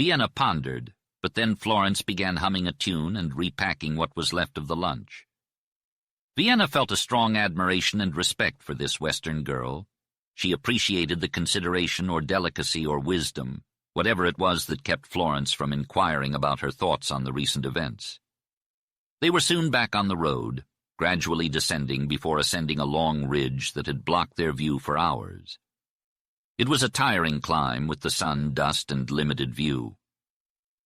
Vienna pondered, but then Florence began humming a tune and repacking what was left of the lunch. Vienna felt a strong admiration and respect for this Western girl. She appreciated the consideration or delicacy or wisdom, whatever it was that kept Florence from inquiring about her thoughts on the recent events. They were soon back on the road, gradually descending before ascending a long ridge that had blocked their view for hours. It was a tiring climb with the sun, dust, and limited view.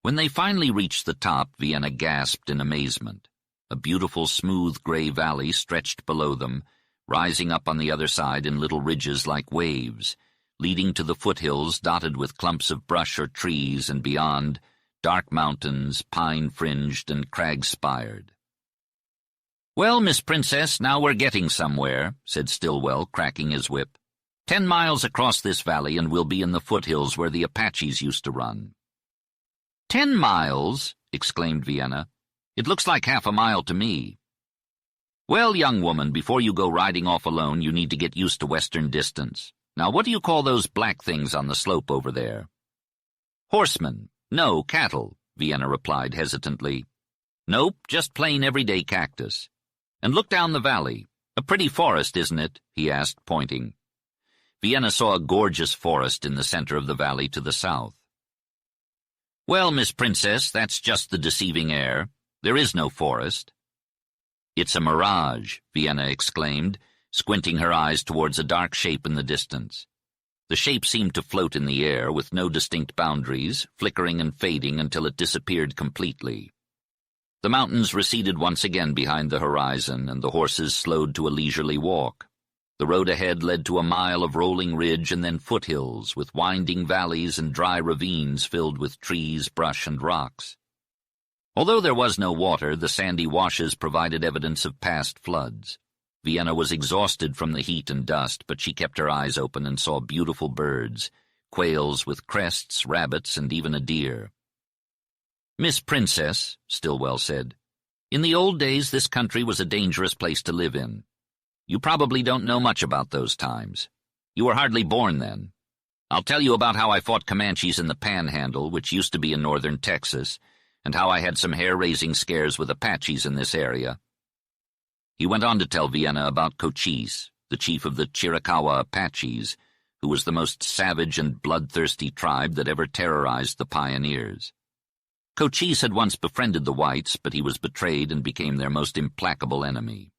When they finally reached the top, Vienna gasped in amazement. A beautiful, smooth gray valley stretched below them, rising up on the other side in little ridges like waves, leading to the foothills dotted with clumps of brush or trees, and beyond, dark mountains, pine-fringed and crag-spired. "Well, Miss Princess, now we're getting somewhere," said Stillwell, cracking his whip. 10 miles across this valley and we'll be in the foothills where the Apaches used to run." 10 miles? Exclaimed Vienna. "It looks like half a mile to me." "Well, young woman, before you go riding off alone, you need to get used to Western distance. Now, what do you call those black things on the slope over there?" "Horsemen. No, cattle," Vienna replied hesitantly. "Nope, just plain everyday cactus. And look down the valley. A pretty forest, isn't it?" he asked, pointing. Vienna saw a gorgeous forest in the center of the valley to the south. "Well, Miss Princess, that's just the deceiving air. There is no forest." "It's a mirage," Vienna exclaimed, squinting her eyes towards a dark shape in the distance. The shape seemed to float in the air with no distinct boundaries, flickering and fading until it disappeared completely. The mountains receded once again behind the horizon, and the horses slowed to a leisurely walk. The road ahead led to a mile of rolling ridge and then foothills, with winding valleys and dry ravines filled with trees, brush, and rocks. Although there was no water, the sandy washes provided evidence of past floods. Vienna was exhausted from the heat and dust, but she kept her eyes open and saw beautiful birds, quails with crests, rabbits, and even a deer. "Miss Princess," Stillwell said, "in the old days this country was a dangerous place to live in. You probably don't know much about those times. You were hardly born then. I'll tell you about how I fought Comanches in the Panhandle, which used to be in northern Texas, and how I had some hair-raising scares with Apaches in this area." He went on to tell Vienna about Cochise, the chief of the Chiricahua Apaches, who was the most savage and bloodthirsty tribe that ever terrorized the pioneers. Cochise had once befriended the whites, but he was betrayed and became their most implacable enemy.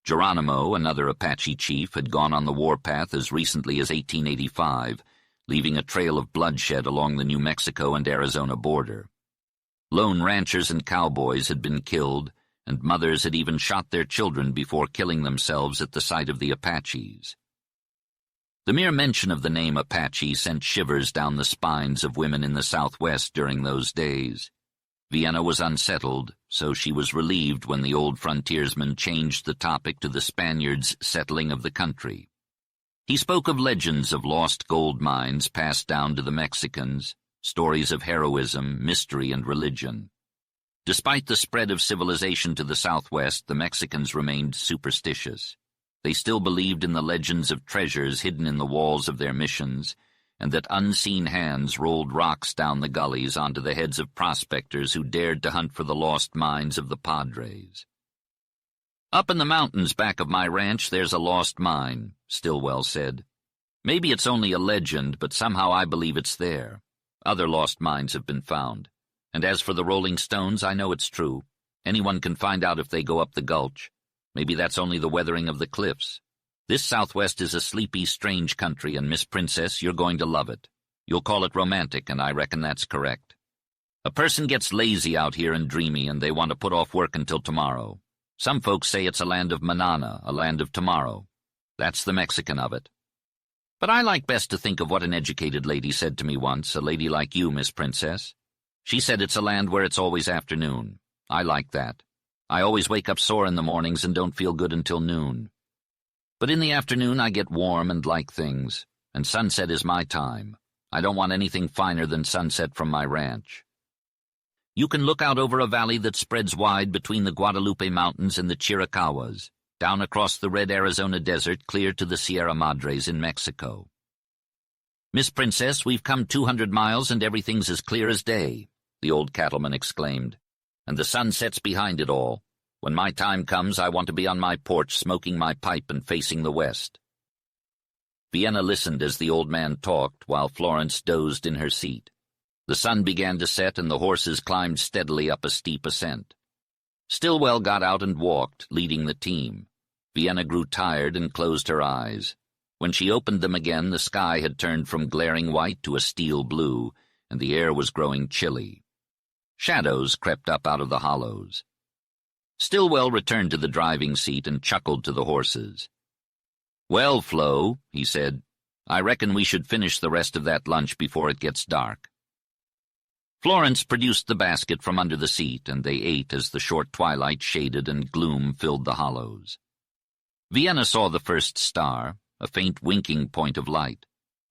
Geronimo, another Apache chief, had gone on the warpath as recently as 1885, leaving a trail of bloodshed along the New Mexico and Arizona border. Lone ranchers and cowboys had been killed, and mothers had even shot their children before killing themselves at the sight of the Apaches. The mere mention of the name Apache sent shivers down the spines of women in the Southwest during those days. Vienna was unsettled, so she was relieved when the old frontiersman changed the topic to the Spaniards' settling of the country. He spoke of legends of lost gold mines passed down to the Mexicans, stories of heroism, mystery, and religion. Despite the spread of civilization to the Southwest, the Mexicans remained superstitious. They still believed in the legends of treasures hidden in the walls of their missions, and that unseen hands rolled rocks down the gullies onto the heads of prospectors who dared to hunt for the lost mines of the Padres. "Up in the mountains back of my ranch there's a lost mine," Stillwell said. "Maybe it's only a legend, but somehow I believe it's there. Other lost mines have been found. And as for the rolling stones, I know it's true. Anyone can find out if they go up the gulch. Maybe that's only the weathering of the cliffs. This Southwest is a sleepy, strange country, and Miss Princess, you're going to love it. You'll call it romantic, and I reckon that's correct. A person gets lazy out here and dreamy, and they want to put off work until tomorrow. Some folks say it's a land of manana, a land of tomorrow. That's the Mexican of it. But I like best to think of what an educated lady said to me once, a lady like you, Miss Princess. She said it's a land where it's always afternoon. I like that. I always wake up sore in the mornings and don't feel good until noon. But in the afternoon I get warm and like things, and sunset is my time. I don't want anything finer than sunset from my ranch. You can look out over a valley that spreads wide between the Guadalupe Mountains and the Chiricahuas, down across the red Arizona desert clear to the Sierra Madres in Mexico. "Miss Princess, we've come 200 miles and everything's as clear as day," the old cattleman exclaimed. "And the sun sets behind it all. When my time comes, I want to be on my porch smoking my pipe and facing the west." Vienna listened as the old man talked while Florence dozed in her seat. The sun began to set and the horses climbed steadily up a steep ascent. Stillwell got out and walked, leading the team. Vienna grew tired and closed her eyes. When she opened them again, the sky had turned from glaring white to a steel blue, and the air was growing chilly. Shadows crept up out of the hollows. Stillwell returned to the driving seat and chuckled to the horses. "Well, Flo," he said, "I reckon we should finish the rest of that lunch before it gets dark." Florence produced the basket from under the seat, and they ate as the short twilight shaded and gloom filled the hollows. Vienna saw the first star, a faint winking point of light.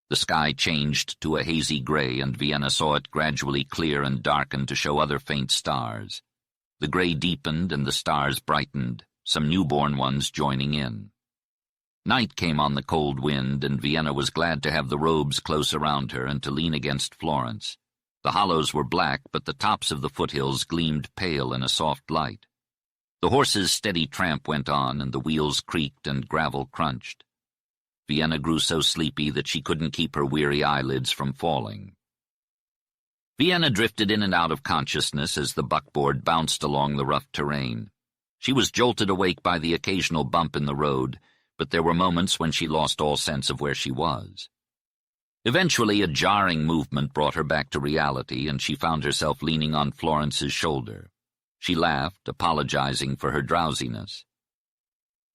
The sky changed to a hazy gray, and Vienna saw it gradually clear and darken to show other faint stars. The gray deepened and the stars brightened, some newborn ones joining in. Night came on the cold wind, and Vienna was glad to have the robes close around her and to lean against Florence. The hollows were black, but the tops of the foothills gleamed pale in a soft light. The horses' steady tramp went on, and the wheels creaked and gravel crunched. Vienna grew so sleepy that she couldn't keep her weary eyelids from falling. Vienna drifted in and out of consciousness as the buckboard bounced along the rough terrain. She was jolted awake by the occasional bump in the road, but there were moments when she lost all sense of where she was. Eventually, a jarring movement brought her back to reality, and she found herself leaning on Florence's shoulder. She laughed, apologizing for her drowsiness.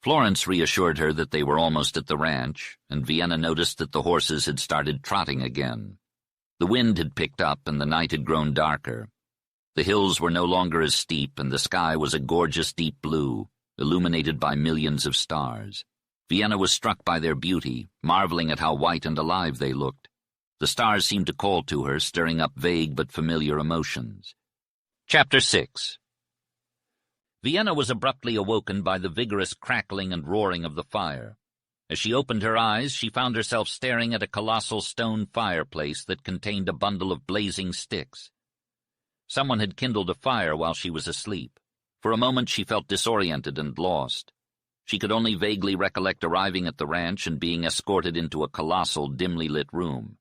Florence reassured her that they were almost at the ranch, and Vienna noticed that the horses had started trotting again. The wind had picked up, and the night had grown darker. The hills were no longer as steep, and the sky was a gorgeous deep blue, illuminated by millions of stars. Vienna was struck by their beauty, marveling at how white and alive they looked. The stars seemed to call to her, stirring up vague but familiar emotions. Chapter 6. Vienna was abruptly awoken by the vigorous crackling and roaring of the fire. As she opened her eyes, she found herself staring at a colossal stone fireplace that contained a bundle of blazing sticks. Someone had kindled a fire while she was asleep. For a moment she felt disoriented and lost. She could only vaguely recollect arriving at the ranch and being escorted into a colossal, dimly lit room.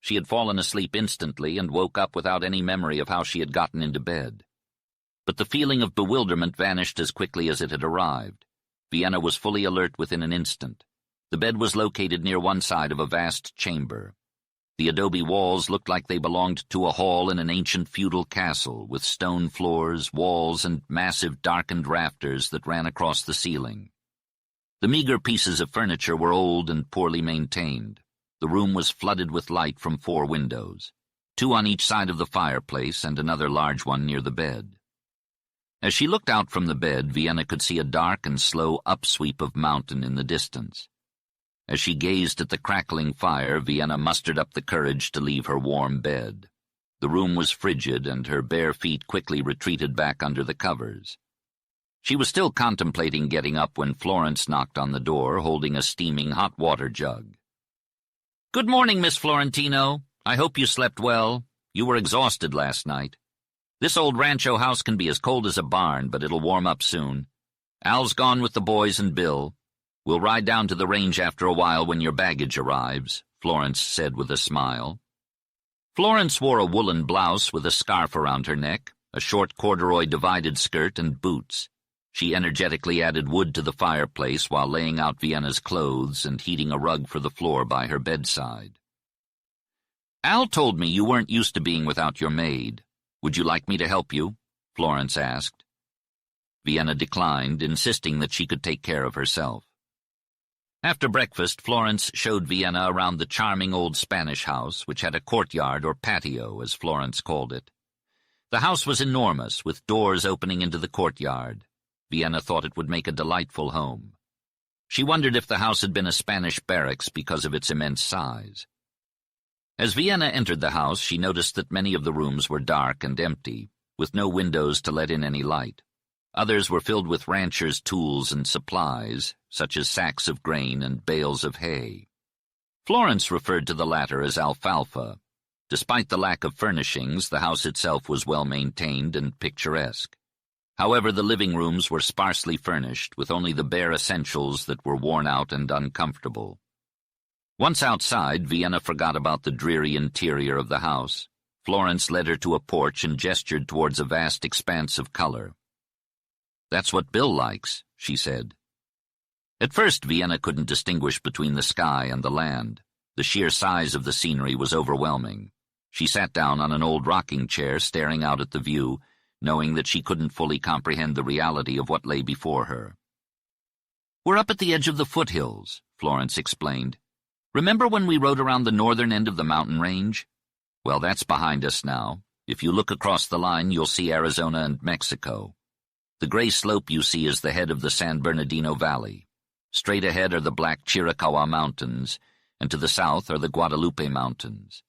She had fallen asleep instantly and woke up without any memory of how she had gotten into bed. But the feeling of bewilderment vanished as quickly as it had arrived. Vienna was fully alert within an instant. The bed was located near one side of a vast chamber. The adobe walls looked like they belonged to a hall in an ancient feudal castle, with stone floors, walls, and massive darkened rafters that ran across the ceiling. The meager pieces of furniture were old and poorly maintained. The room was flooded with light from 4 windows, 2 on each side of the fireplace and another large one near the bed. As she looked out from the bed, Vienna could see a dark and slow upsweep of mountain in the distance. As she gazed at the crackling fire, Vienna mustered up the courage to leave her warm bed. The room was frigid, and her bare feet quickly retreated back under the covers. She was still contemplating getting up when Florence knocked on the door, holding a steaming hot water jug. "Good morning, Miss Florentino. I hope you slept well. You were exhausted last night. This old rancho house can be as cold as a barn, but it'll warm up soon. Al's gone with the boys and Bill. We'll ride down to the range after a while when your baggage arrives," Florence said with a smile. Florence wore a woolen blouse with a scarf around her neck, a short corduroy divided skirt, and boots. She energetically added wood to the fireplace while laying out Vienna's clothes and heating a rug for the floor by her bedside. "Al told me you weren't used to being without your maid. Would you like me to help you?" Florence asked. Vienna declined, insisting that she could take care of herself. After breakfast, Florence showed Vienna around the charming old Spanish house, which had a courtyard or patio, as Florence called it. The house was enormous, with doors opening into the courtyard. Vienna thought it would make a delightful home. She wondered if the house had been a Spanish barracks because of its immense size. As Vienna entered the house, she noticed that many of the rooms were dark and empty, with no windows to let in any light. Others were filled with ranchers' tools and supplies, such as sacks of grain and bales of hay. Florence referred to the latter as alfalfa. Despite the lack of furnishings, the house itself was well maintained and picturesque. However, the living rooms were sparsely furnished, with only the bare essentials that were worn out and uncomfortable. Once outside, Vienna forgot about the dreary interior of the house. Florence led her to a porch and gestured towards a vast expanse of color. "That's what Bill likes," she said. At first, Vienna couldn't distinguish between the sky and the land. The sheer size of the scenery was overwhelming. She sat down on an old rocking chair, staring out at the view, knowing that she couldn't fully comprehend the reality of what lay before her. "We're up at the edge of the foothills," Florence explained. "Remember when we rode around the northern end of the mountain range? Well, that's behind us now. If you look across the line, you'll see Arizona and Mexico. The gray slope you see is the head of the San Bernardino Valley. Straight ahead are the Black Chiricahua Mountains, and to the south are the Guadalupe Mountains.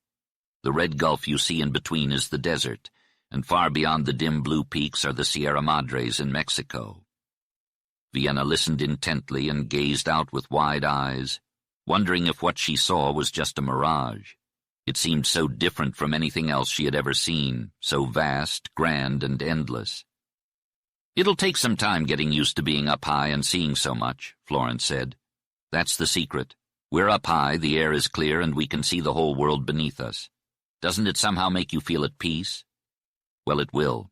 The red gulf you see in between is the desert, and far beyond the dim blue peaks are the Sierra Madres in Mexico." Vienna listened intently and gazed out with wide eyes, wondering if what she saw was just a mirage. It seemed so different from anything else she had ever seen, so vast, grand, and endless. "It'll take some time getting used to being up high and seeing so much," Florence said. "That's the secret. We're up high, the air is clear, and we can see the whole world beneath us. Doesn't it somehow make you feel at peace? Well, it will.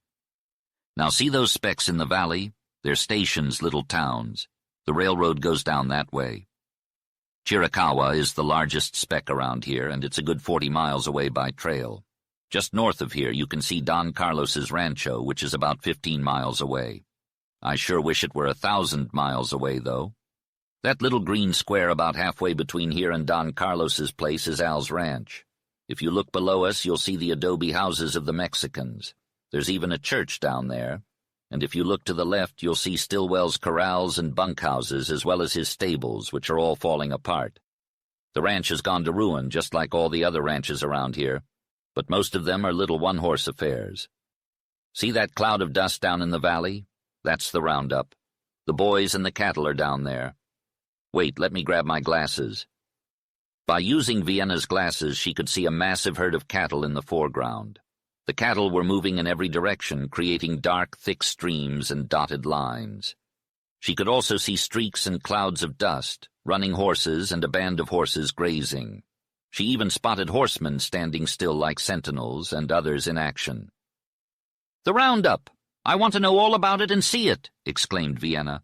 Now see those specks in the valley? They're stations, little towns. The railroad goes down that way. Chiricahua is the largest speck around here, and it's a good 40 miles away by trail. Just north of here you can see Don Carlos's rancho, which is about 15 miles away. I sure wish it were 1,000 miles away, though. That little green square about halfway between here and Don Carlos's place is Al's ranch. If you look below us, you'll see the adobe houses of the Mexicans. There's even a church down there. And if you look to the left, you'll see Stillwell's corrals and bunkhouses, as well as his stables, which are all falling apart. The ranch has gone to ruin, just like all the other ranches around here, but most of them are little one-horse affairs. See that cloud of dust down in the valley? That's the roundup. The boys and the cattle are down there. Wait, let me grab my glasses." By using Vienna's glasses, she could see a massive herd of cattle in the foreground. The cattle were moving in every direction, creating dark, thick streams and dotted lines. She could also see streaks and clouds of dust, running horses and a band of horses grazing. She even spotted horsemen standing still like sentinels and others in action. "The roundup! I want to know all about it and see it," exclaimed Vienna.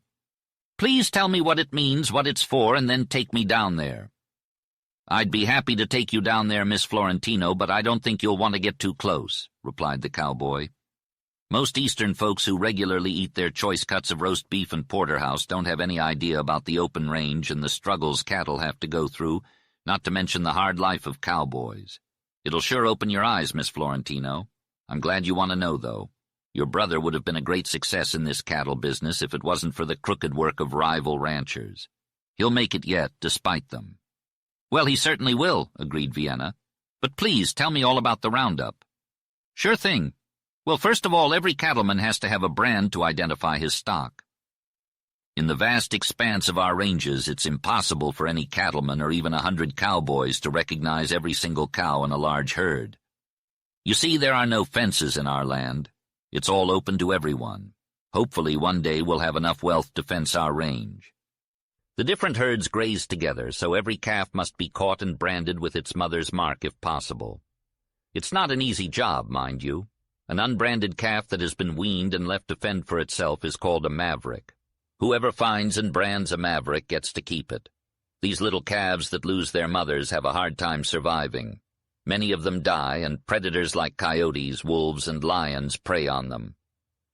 "Please tell me what it means, what it's for, and then take me down there." "I'd be happy to take you down there, Miss Florentino, but I don't think you'll want to get too close," replied the cowboy. "Most Eastern folks who regularly eat their choice cuts of roast beef and porterhouse don't have any idea about the open range and the struggles cattle have to go through, not to mention the hard life of cowboys. It'll sure open your eyes, Miss Florentino. I'm glad you want to know, though. Your brother would have been a great success in this cattle business if it wasn't for the crooked work of rival ranchers. He'll make it yet, despite them." "Well, he certainly will," agreed Vienna. "But please tell me all about the roundup." "Sure thing. Well, first of all, every cattleman has to have a brand to identify his stock. In the vast expanse of our ranges, it's impossible for any cattleman or even 100 cowboys to recognize every single cow in a large herd. You see, there are no fences in our land. It's all open to everyone. Hopefully one day we'll have enough wealth to fence our range. The different herds graze together, so every calf must be caught and branded with its mother's mark if possible. It's not an easy job, mind you. An unbranded calf that has been weaned and left to fend for itself is called a maverick. Whoever finds and brands a maverick gets to keep it. These little calves that lose their mothers have a hard time surviving. Many of them die, and predators like coyotes, wolves, and lions prey on them.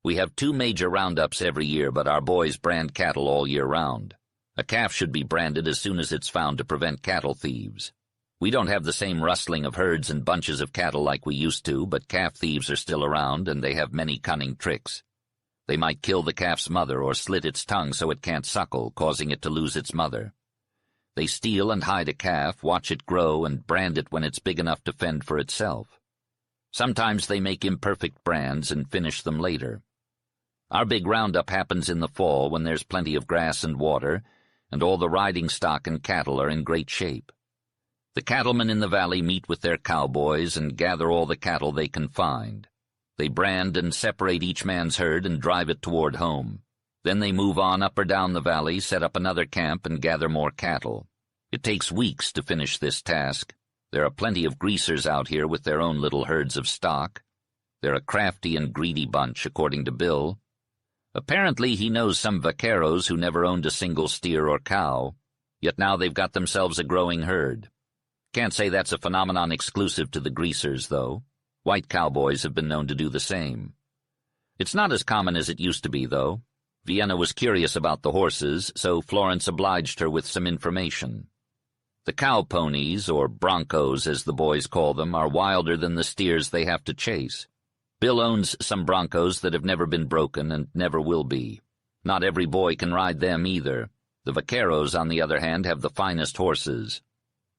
We have 2 major roundups every year, but our boys brand cattle all year round. A calf should be branded as soon as it's found to prevent cattle thieves. We don't have the same rustling of herds and bunches of cattle like we used to, but calf thieves are still around, and they have many cunning tricks. They might kill the calf's mother or slit its tongue so it can't suckle, causing it to lose its mother. They steal and hide a calf, watch it grow, and brand it when it's big enough to fend for itself. Sometimes they make imperfect brands and finish them later. Our big roundup happens in the fall when there's plenty of grass and water, and all the riding stock and cattle are in great shape. The cattlemen in the valley meet with their cowboys and gather all the cattle they can find. They brand and separate each man's herd and drive it toward home. Then they move on up or down the valley, set up another camp, and gather more cattle. It takes weeks to finish this task. There are plenty of greasers out here with their own little herds of stock. They're a crafty and greedy bunch, according to Bill. Apparently he knows some vaqueros who never owned a single steer or cow, yet now they've got themselves a growing herd. Can't say that's a phenomenon exclusive to the greasers, though. White cowboys have been known to do the same. It's not as common as it used to be, though. Vienna was curious about the horses, so Florence obliged her with some information. The cow ponies, or broncos as the boys call them, are wilder than the steers they have to chase. Bill owns some broncos that have never been broken and never will be. Not every boy can ride them either. The vaqueros, on the other hand, have the finest horses.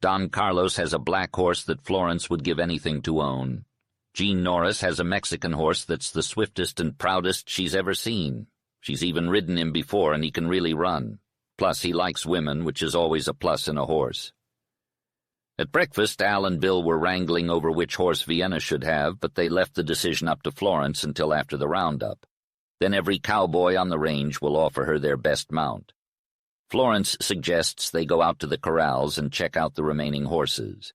Don Carlos has a black horse that Florence would give anything to own. Jean Norris has a Mexican horse that's the swiftest and proudest she's ever seen. She's even ridden him before, and he can really run. Plus, he likes women, which is always a plus in a horse. At breakfast, Al and Bill were wrangling over which horse Vienna should have, but they left the decision up to Florence until after the roundup. Then every cowboy on the range will offer her their best mount. Florence suggests they go out to the corrals and check out the remaining horses.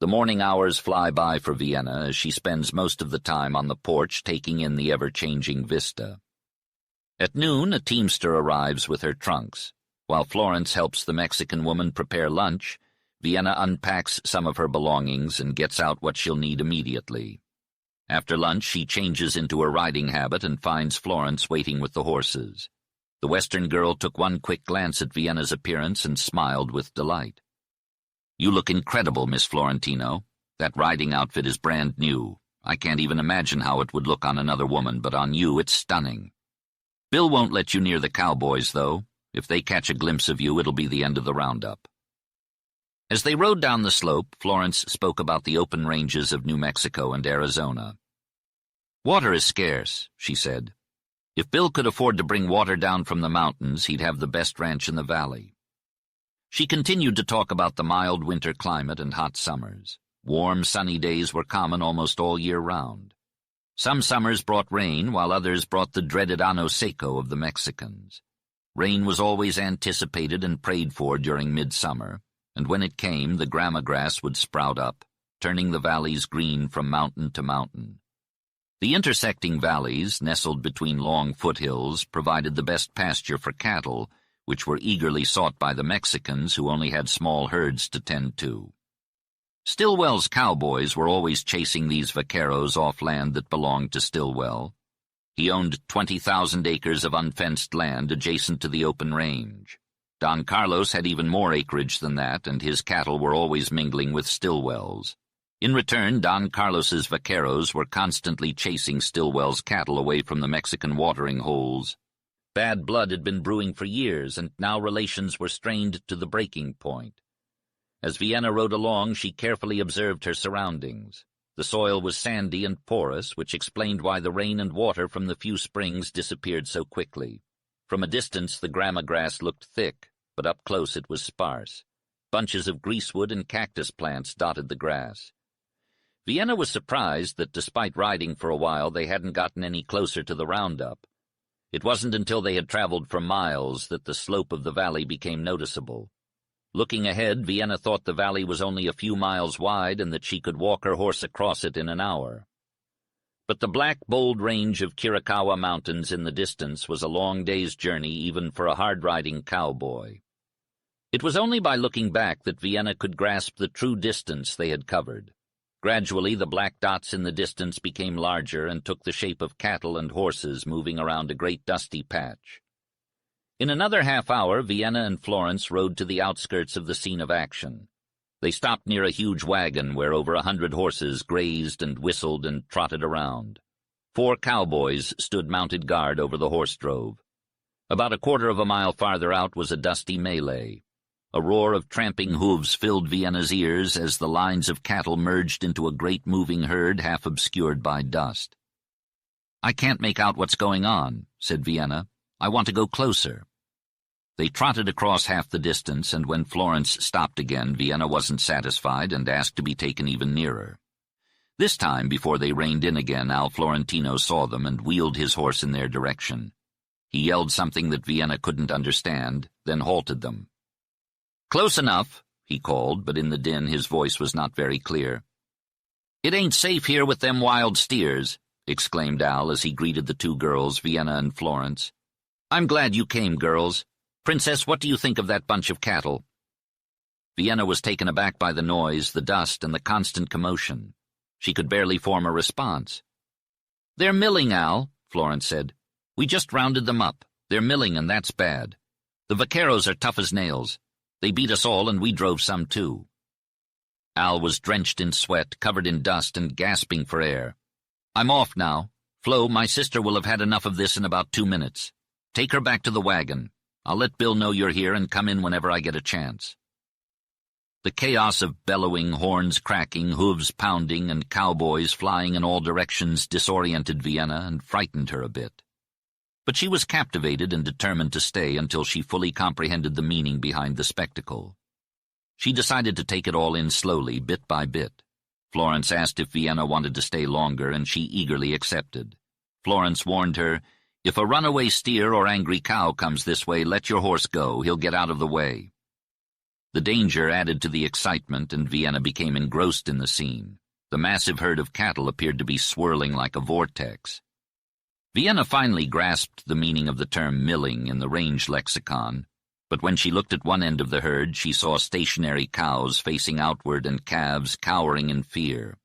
The morning hours fly by for Vienna as she spends most of the time on the porch taking in the ever-changing vista. At noon, a teamster arrives with her trunks. While Florence helps the Mexican woman prepare lunch, Vienna unpacks some of her belongings and gets out what she'll need immediately. After lunch, she changes into her riding habit and finds Florence waiting with the horses. The Western girl took one quick glance at Vienna's appearance and smiled with delight. "You look incredible, Miss Florentino. That riding outfit is brand new. I can't even imagine how it would look on another woman, but on you it's stunning. Bill won't let you near the cowboys, though. If they catch a glimpse of you, it'll be the end of the roundup." As they rode down the slope, Florence spoke about the open ranges of New Mexico and Arizona. "Water is scarce," she said. "If Bill could afford to bring water down from the mountains, he'd have the best ranch in the valley." She continued to talk about the mild winter climate and hot summers. Warm, sunny days were common almost all year round. Some summers brought rain, while others brought the dreaded ano seco of the Mexicans. Rain was always anticipated and prayed for during midsummer, and when it came, the grama grass would sprout up, turning the valleys green from mountain to mountain. The intersecting valleys, nestled between long foothills, provided the best pasture for cattle, which were eagerly sought by the Mexicans who only had small herds to tend to. Stillwell's cowboys were always chasing these vaqueros off land that belonged to Stillwell. He owned 20,000 acres of unfenced land adjacent to the open range. Don Carlos had even more acreage than that, and his cattle were always mingling with Stillwell's. In return, Don Carlos's vaqueros were constantly chasing Stillwell's cattle away from the Mexican watering holes. Bad blood had been brewing for years, and now relations were strained to the breaking point. As Vienna rode along, she carefully observed her surroundings. The soil was sandy and porous, which explained why the rain and water from the few springs disappeared so quickly. From a distance, the grama grass looked thick, but up close it was sparse. Bunches of greasewood and cactus plants dotted the grass. Vienna was surprised that despite riding for a while, they hadn't gotten any closer to the roundup. It wasn't until they had traveled for miles that the slope of the valley became noticeable. Looking ahead, Vienna thought the valley was only a few miles wide and that she could walk her horse across it in an hour. But the black, bold range of Chiricahua Mountains in the distance was a long day's journey even for a hard-riding cowboy. It was only by looking back that Vienna could grasp the true distance they had covered. Gradually, the black dots in the distance became larger and took the shape of cattle and horses moving around a great dusty patch. In another half hour, Vienna and Florence rode to the outskirts of the scene of action. They stopped near a huge wagon where over 100 horses grazed and whistled and trotted around. 4 cowboys stood mounted guard over the horse drove. About a quarter of a mile farther out was a dusty melee. A roar of tramping hooves filled Vienna's ears as the lines of cattle merged into a great moving herd half obscured by dust. "I can't make out what's going on," said Vienna. "I want to go closer." They trotted across half the distance, and when Florence stopped again, Vienna wasn't satisfied and asked to be taken even nearer. This time, before they reined in again, Al Florentino saw them and wheeled his horse in their direction. He yelled something that Vienna couldn't understand, then halted them. "Close enough," he called, but in the din his voice was not very clear. "It ain't safe here with them wild steers," exclaimed Al as he greeted the two girls, Vienna and Florence. "I'm glad you came, girls. Princess, what do you think of that bunch of cattle?" Vienna was taken aback by the noise, the dust, and the constant commotion. She could barely form a response. "They're milling, Al," Florence said. "We just rounded them up. They're milling, and that's bad. The vaqueros are tough as nails. They beat us all, and we drove some too." Al was drenched in sweat, covered in dust, and gasping for air. "I'm off now. Flo, my sister will have had enough of this in about 2 minutes. Take her back to the wagon. I'll let Bill know you're here and come in whenever I get a chance." The chaos of bellowing, horns cracking, hooves pounding, and cowboys flying in all directions disoriented Vienna and frightened her a bit. But she was captivated and determined to stay until she fully comprehended the meaning behind the spectacle. She decided to take it all in slowly, bit by bit. Florence asked if Vienna wanted to stay longer, and she eagerly accepted. Florence warned her, "If a runaway steer or angry cow comes this way, let your horse go. He'll get out of the way." The danger added to the excitement, and Vienna became engrossed in the scene. The massive herd of cattle appeared to be swirling like a vortex. Vienna finally grasped the meaning of the term milling in the range lexicon, but when she looked at one end of the herd, she saw stationary cows facing outward and calves cowering in fear.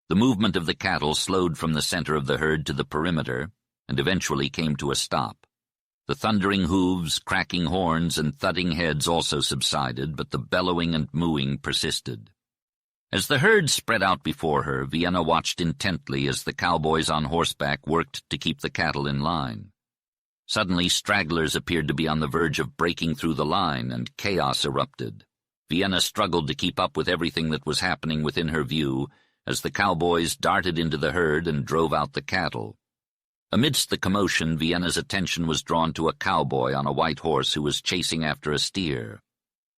The movement of the cattle slowed from the center of the herd to the perimeter, and eventually came to a stop. The thundering hooves, cracking horns, and thudding heads also subsided, but the bellowing and mooing persisted. As the herd spread out before her, Vienna watched intently as the cowboys on horseback worked to keep the cattle in line. Suddenly, stragglers appeared to be on the verge of breaking through the line, and chaos erupted. Vienna struggled to keep up with everything that was happening within her view as the cowboys darted into the herd and drove out the cattle. Amidst the commotion, Vienna's attention was drawn to a cowboy on a white horse who was chasing after a steer.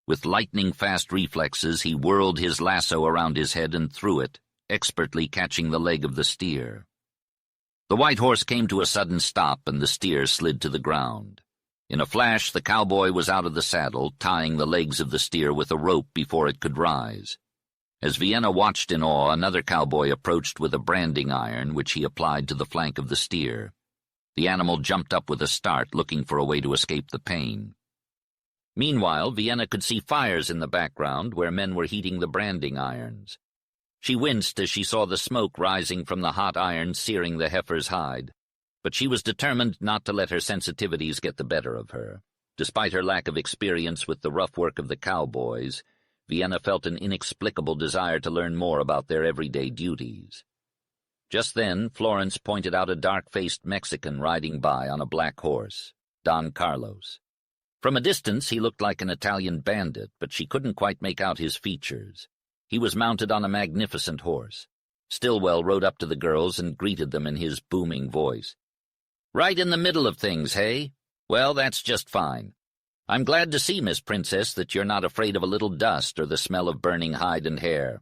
With lightning-fast reflexes, he whirled his lasso around his head and threw it, expertly catching the leg of the steer. The white horse came to a sudden stop, and the steer slid to the ground. In a flash, the cowboy was out of the saddle, tying the legs of the steer with a rope before it could rise. As Vienna watched in awe, another cowboy approached with a branding iron, which he applied to the flank of the steer. The animal jumped up with a start, looking for a way to escape the pain. Meanwhile, Vienna could see fires in the background where men were heating the branding irons. She winced as she saw the smoke rising from the hot iron searing the heifer's hide, but she was determined not to let her sensitivities get the better of her. Despite her lack of experience with the rough work of the cowboys, Vienna felt an inexplicable desire to learn more about their everyday duties. Just then, Florence pointed out a dark-faced Mexican riding by on a black horse, Don Carlos. From a distance, he looked like an Italian bandit, but she couldn't quite make out his features. He was mounted on a magnificent horse. Stillwell rode up to the girls and greeted them in his booming voice. "Right in the middle of things, hey? Well, that's just fine. I'm glad to see, Miss Princess, that you're not afraid of a little dust or the smell of burning hide and hair."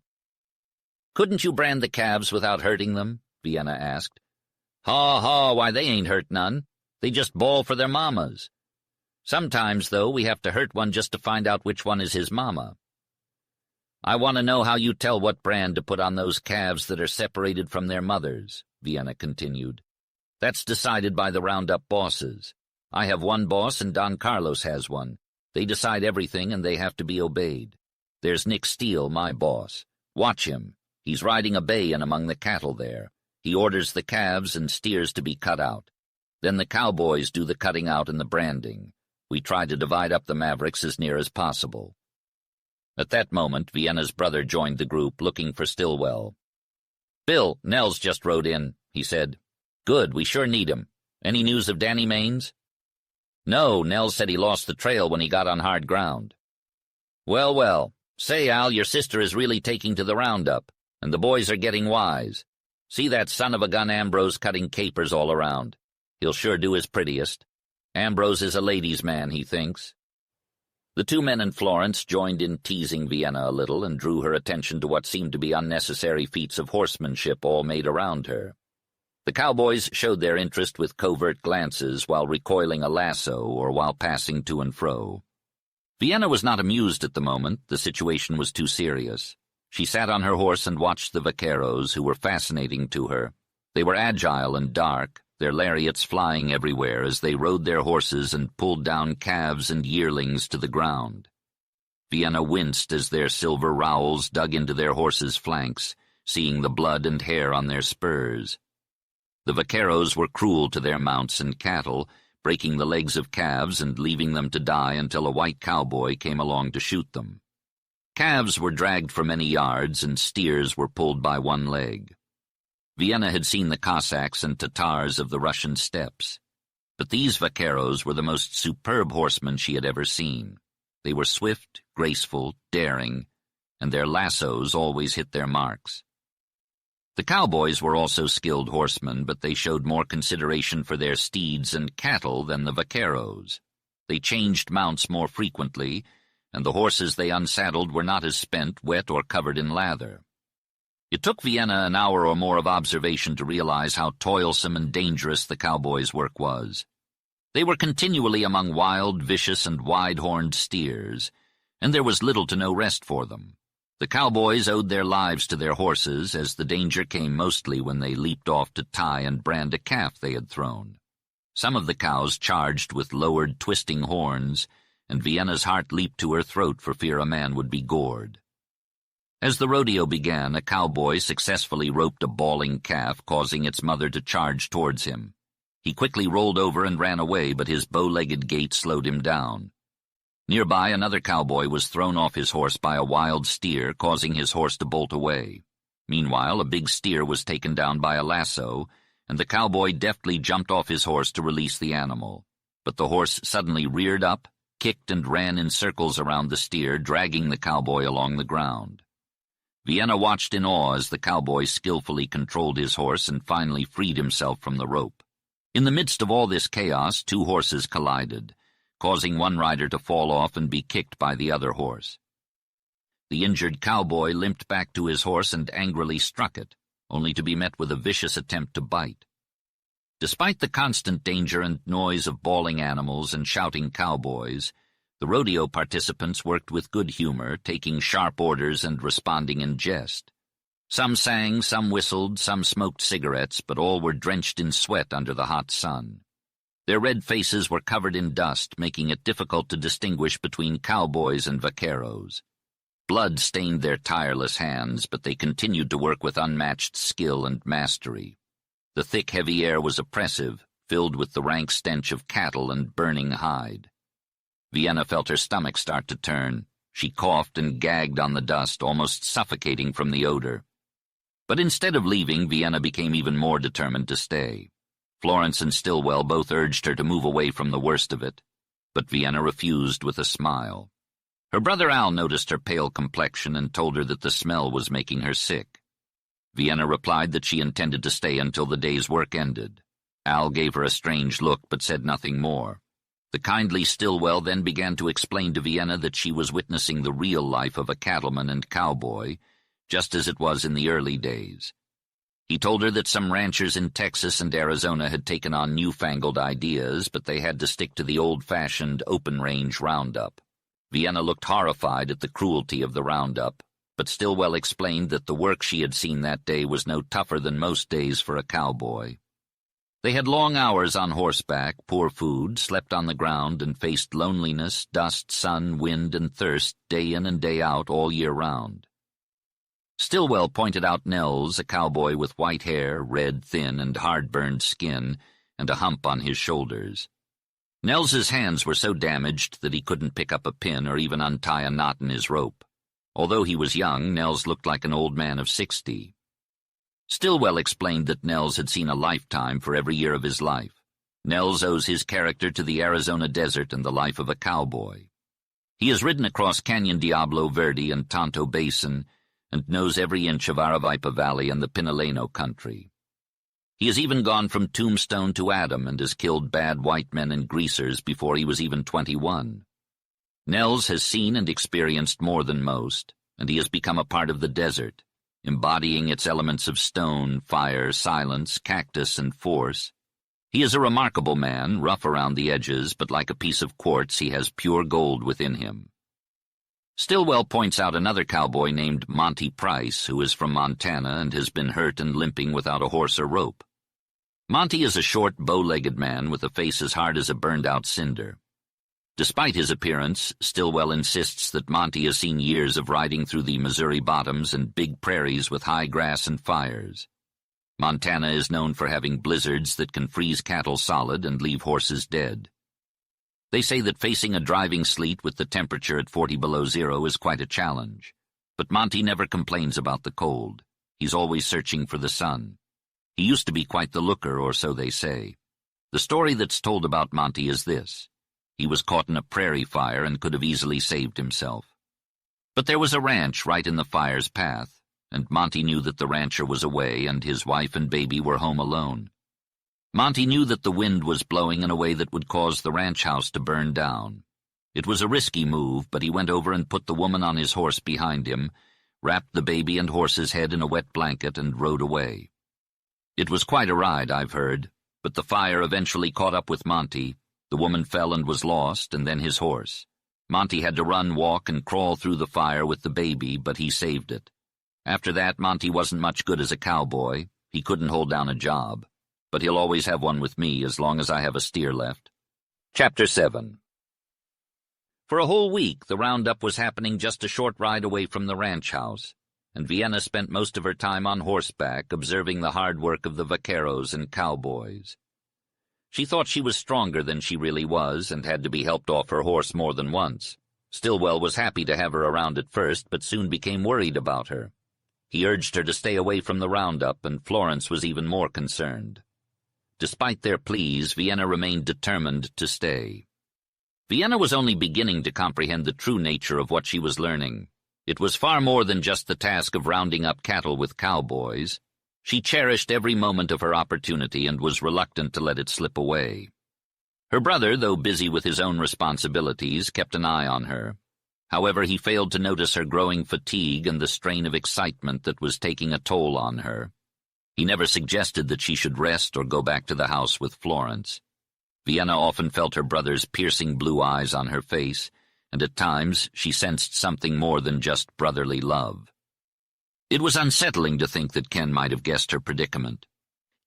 "Couldn't you brand the calves without hurting them?" Vienna asked. "Haw, haw, why they ain't hurt none. They just bawl for their mamas. Sometimes, though, we have to hurt one just to find out which one is his mama." "I want to know how you tell what brand to put on those calves that are separated from their mothers," Vienna continued. "That's decided by the roundup bosses. I have one boss and Don Carlos has one. They decide everything and they have to be obeyed. There's Nick Steele, my boss. Watch him. He's riding a bay in among the cattle there. He orders the calves and steers to be cut out. Then the cowboys do the cutting out and the branding. We try to divide up the mavericks as near as possible." At that moment, Vienna's brother joined the group, looking for Stillwell. "Bill, Nels just rode in," he said. "Good, we sure need him. Any news of Danny Maines?" "No, Nels said he lost the trail when he got on hard ground." "Well, well. Say, Al, your sister is really taking to the roundup, and the boys are getting wise. See that son of a gun Ambrose cutting capers all around. He'll sure do his prettiest. Ambrose is a ladies' man, he thinks. The two men and Florence joined in teasing Vienna a little and drew her attention to what seemed to be unnecessary feats of horsemanship all made around her. The cowboys showed their interest with covert glances while recoiling a lasso or while passing to and fro. Vienna was not amused at the moment. The situation was too serious. She sat on her horse and watched the vaqueros, who were fascinating to her. They were agile and dark, their lariats flying everywhere as they rode their horses and pulled down calves and yearlings to the ground. Vienna winced as their silver rowels dug into their horses' flanks, seeing the blood and hair on their spurs. The vaqueros were cruel to their mounts and cattle, breaking the legs of calves and leaving them to die until a white cowboy came along to shoot them. Calves were dragged for many yards and steers were pulled by one leg. Vienna had seen the Cossacks and Tatars of the Russian steppes, but these vaqueros were the most superb horsemen she had ever seen. They were swift, graceful, daring, and their lassos always hit their marks. The cowboys were also skilled horsemen, but they showed more consideration for their steeds and cattle than the vaqueros. They changed mounts more frequently, and the horses they unsaddled were not as spent, wet, or covered in lather. It took Vienna an hour or more of observation to realize how toilsome and dangerous the cowboys' work was. They were continually among wild, vicious, and wide-horned steers, and there was little to no rest for them. The cowboys owed their lives to their horses, as the danger came mostly when they leaped off to tie and brand a calf they had thrown. Some of the cows charged with lowered, twisting horns, and Vienna's heart leaped to her throat for fear a man would be gored. As the rodeo began, a cowboy successfully roped a bawling calf, causing its mother to charge towards him. He quickly rolled over and ran away, but his bow-legged gait slowed him down. Nearby, another cowboy was thrown off his horse by a wild steer, causing his horse to bolt away. Meanwhile, a big steer was taken down by a lasso, and the cowboy deftly jumped off his horse to release the animal. But the horse suddenly reared up, kicked and ran in circles around the steer, dragging the cowboy along the ground. Vienna watched in awe as the cowboy skillfully controlled his horse and finally freed himself from the rope. In the midst of all this chaos, two horses collided, causing one rider to fall off and be kicked by the other horse. The injured cowboy limped back to his horse and angrily struck it, only to be met with a vicious attempt to bite. Despite the constant danger and noise of bawling animals and shouting cowboys, the rodeo participants worked with good humor, taking sharp orders and responding in jest. Some sang, some whistled, some smoked cigarettes, but all were drenched in sweat under the hot sun. Their red faces were covered in dust, making it difficult to distinguish between cowboys and vaqueros. Blood stained their tireless hands, but they continued to work with unmatched skill and mastery. The thick, heavy air was oppressive, filled with the rank stench of cattle and burning hide. Vienna felt her stomach start to turn. She coughed and gagged on the dust, almost suffocating from the odor. But instead of leaving, Vienna became even more determined to stay. Florence and Stillwell both urged her to move away from the worst of it, but Vienna refused with a smile. Her brother Al noticed her pale complexion and told her that the smell was making her sick. Vienna replied that she intended to stay until the day's work ended. Al gave her a strange look but said nothing more. The kindly Stillwell then began to explain to Vienna that she was witnessing the real life of a cattleman and cowboy, just as it was in the early days. He told her that some ranchers in Texas and Arizona had taken on newfangled ideas, but they had to stick to the old-fashioned open-range roundup. Vienna looked horrified at the cruelty of the roundup, but Stillwell explained that the work she had seen that day was no tougher than most days for a cowboy. They had long hours on horseback, poor food, slept on the ground, and faced loneliness, dust, sun, wind, and thirst day in and day out all year round. Stillwell pointed out Nels, a cowboy with white hair, red, thin, and hard-burned skin, and a hump on his shoulders. Nels's hands were so damaged that he couldn't pick up a pin or even untie a knot in his rope. Although he was young, Nels looked like an old man of 60. Stillwell explained that Nels had seen a lifetime for every year of his life. Nels owes his character to the Arizona desert and the life of a cowboy. He has ridden across Canyon Diablo Verde and Tonto Basin and knows every inch of Aravaipa Valley and the Pinaleno country. He has even gone from Tombstone to Adam and has killed bad white men and greasers before he was even 21. Nels has seen and experienced more than most, and he has become a part of the desert, embodying its elements of stone, fire, silence, cactus, and force. He is a remarkable man, rough around the edges, but like a piece of quartz, he has pure gold within him. Stillwell points out another cowboy named Monty Price, who is from Montana and has been hurt and limping without a horse or rope. Monty is a short, bow-legged man with a face as hard as a burned-out cinder. Despite his appearance, Stillwell insists that Monty has seen years of riding through the Missouri bottoms and big prairies with high grass and fires. Montana is known for having blizzards that can freeze cattle solid and leave horses dead. They say that facing a driving sleet with the temperature at 40 below zero is quite a challenge. But Monty never complains about the cold. He's always searching for the sun. He used to be quite the looker, or so they say. The story that's told about Monty is this. He was caught in a prairie fire and could have easily saved himself. But there was a ranch right in the fire's path, and Monty knew that the rancher was away and his wife and baby were home alone. Monty knew that the wind was blowing in a way that would cause the ranch house to burn down. It was a risky move, but he went over and put the woman on his horse behind him, wrapped the baby and horse's head in a wet blanket, and rode away. It was quite a ride, I've heard, but the fire eventually caught up with Monty. The woman fell and was lost, and then his horse. Monty had to run, walk, and crawl through the fire with the baby, but he saved it. After that, Monty wasn't much good as a cowboy. He couldn't hold down a job. But he'll always have one with me as long as I have a steer left. Chapter 7. For a whole week, the roundup was happening just a short ride away from the ranch house, and Vienna spent most of her time on horseback, observing the hard work of the vaqueros and cowboys. She thought she was stronger than she really was, and had to be helped off her horse more than once. Stillwell was happy to have her around at first, but soon became worried about her. He urged her to stay away from the roundup, and Florence was even more concerned. Despite their pleas, Vienna remained determined to stay. Vienna was only beginning to comprehend the true nature of what she was learning. It was far more than just the task of rounding up cattle with cowboys. She cherished every moment of her opportunity and was reluctant to let it slip away. Her brother, though busy with his own responsibilities, kept an eye on her. However, he failed to notice her growing fatigue and the strain of excitement that was taking a toll on her. He never suggested that she should rest or go back to the house with Florence. Vienna often felt her brother's piercing blue eyes on her face, and at times she sensed something more than just brotherly love. It was unsettling to think that Ken might have guessed her predicament.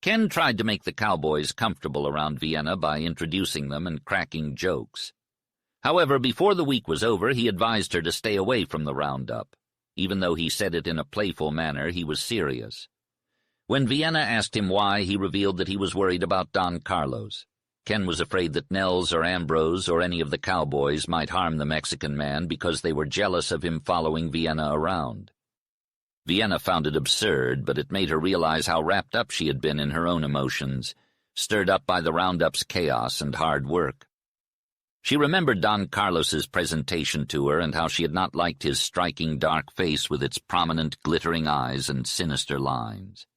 Ken tried to make the cowboys comfortable around Vienna by introducing them and cracking jokes. However, before the week was over, he advised her to stay away from the roundup. Even though he said it in a playful manner, he was serious. When Vienna asked him why, he revealed that he was worried about Don Carlos. Ken was afraid that Nels or Ambrose or any of the cowboys might harm the Mexican man because they were jealous of him following Vienna around. Vienna found it absurd, but it made her realize how wrapped up she had been in her own emotions, stirred up by the roundup's chaos and hard work. She remembered Don Carlos's presentation to her and how she had not liked his striking dark face with its prominent, glittering eyes and sinister lines.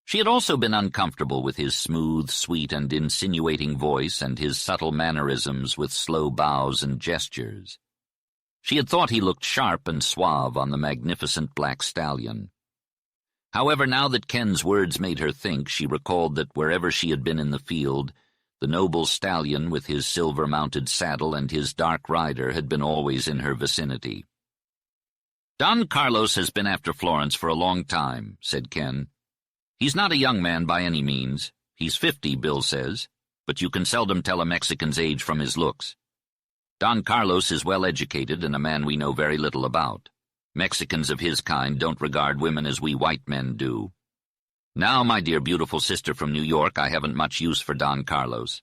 She had also been uncomfortable with his smooth, sweet, and insinuating voice and his subtle mannerisms with slow bows and gestures. She had thought he looked sharp and suave on the magnificent black stallion. However, now that Ken's words made her think, she recalled that wherever she had been in the field, the noble stallion with his silver-mounted saddle and his dark rider had been always in her vicinity. "Don Carlos has been after Florence for a long time," said Ken. "He's not a young man by any means. He's 50, Bill says, but you can seldom tell a Mexican's age from his looks. Don Carlos is well-educated and a man we know very little about. Mexicans of his kind don't regard women as we white men do. Now, my dear beautiful sister from New York, I haven't much use for Don Carlos,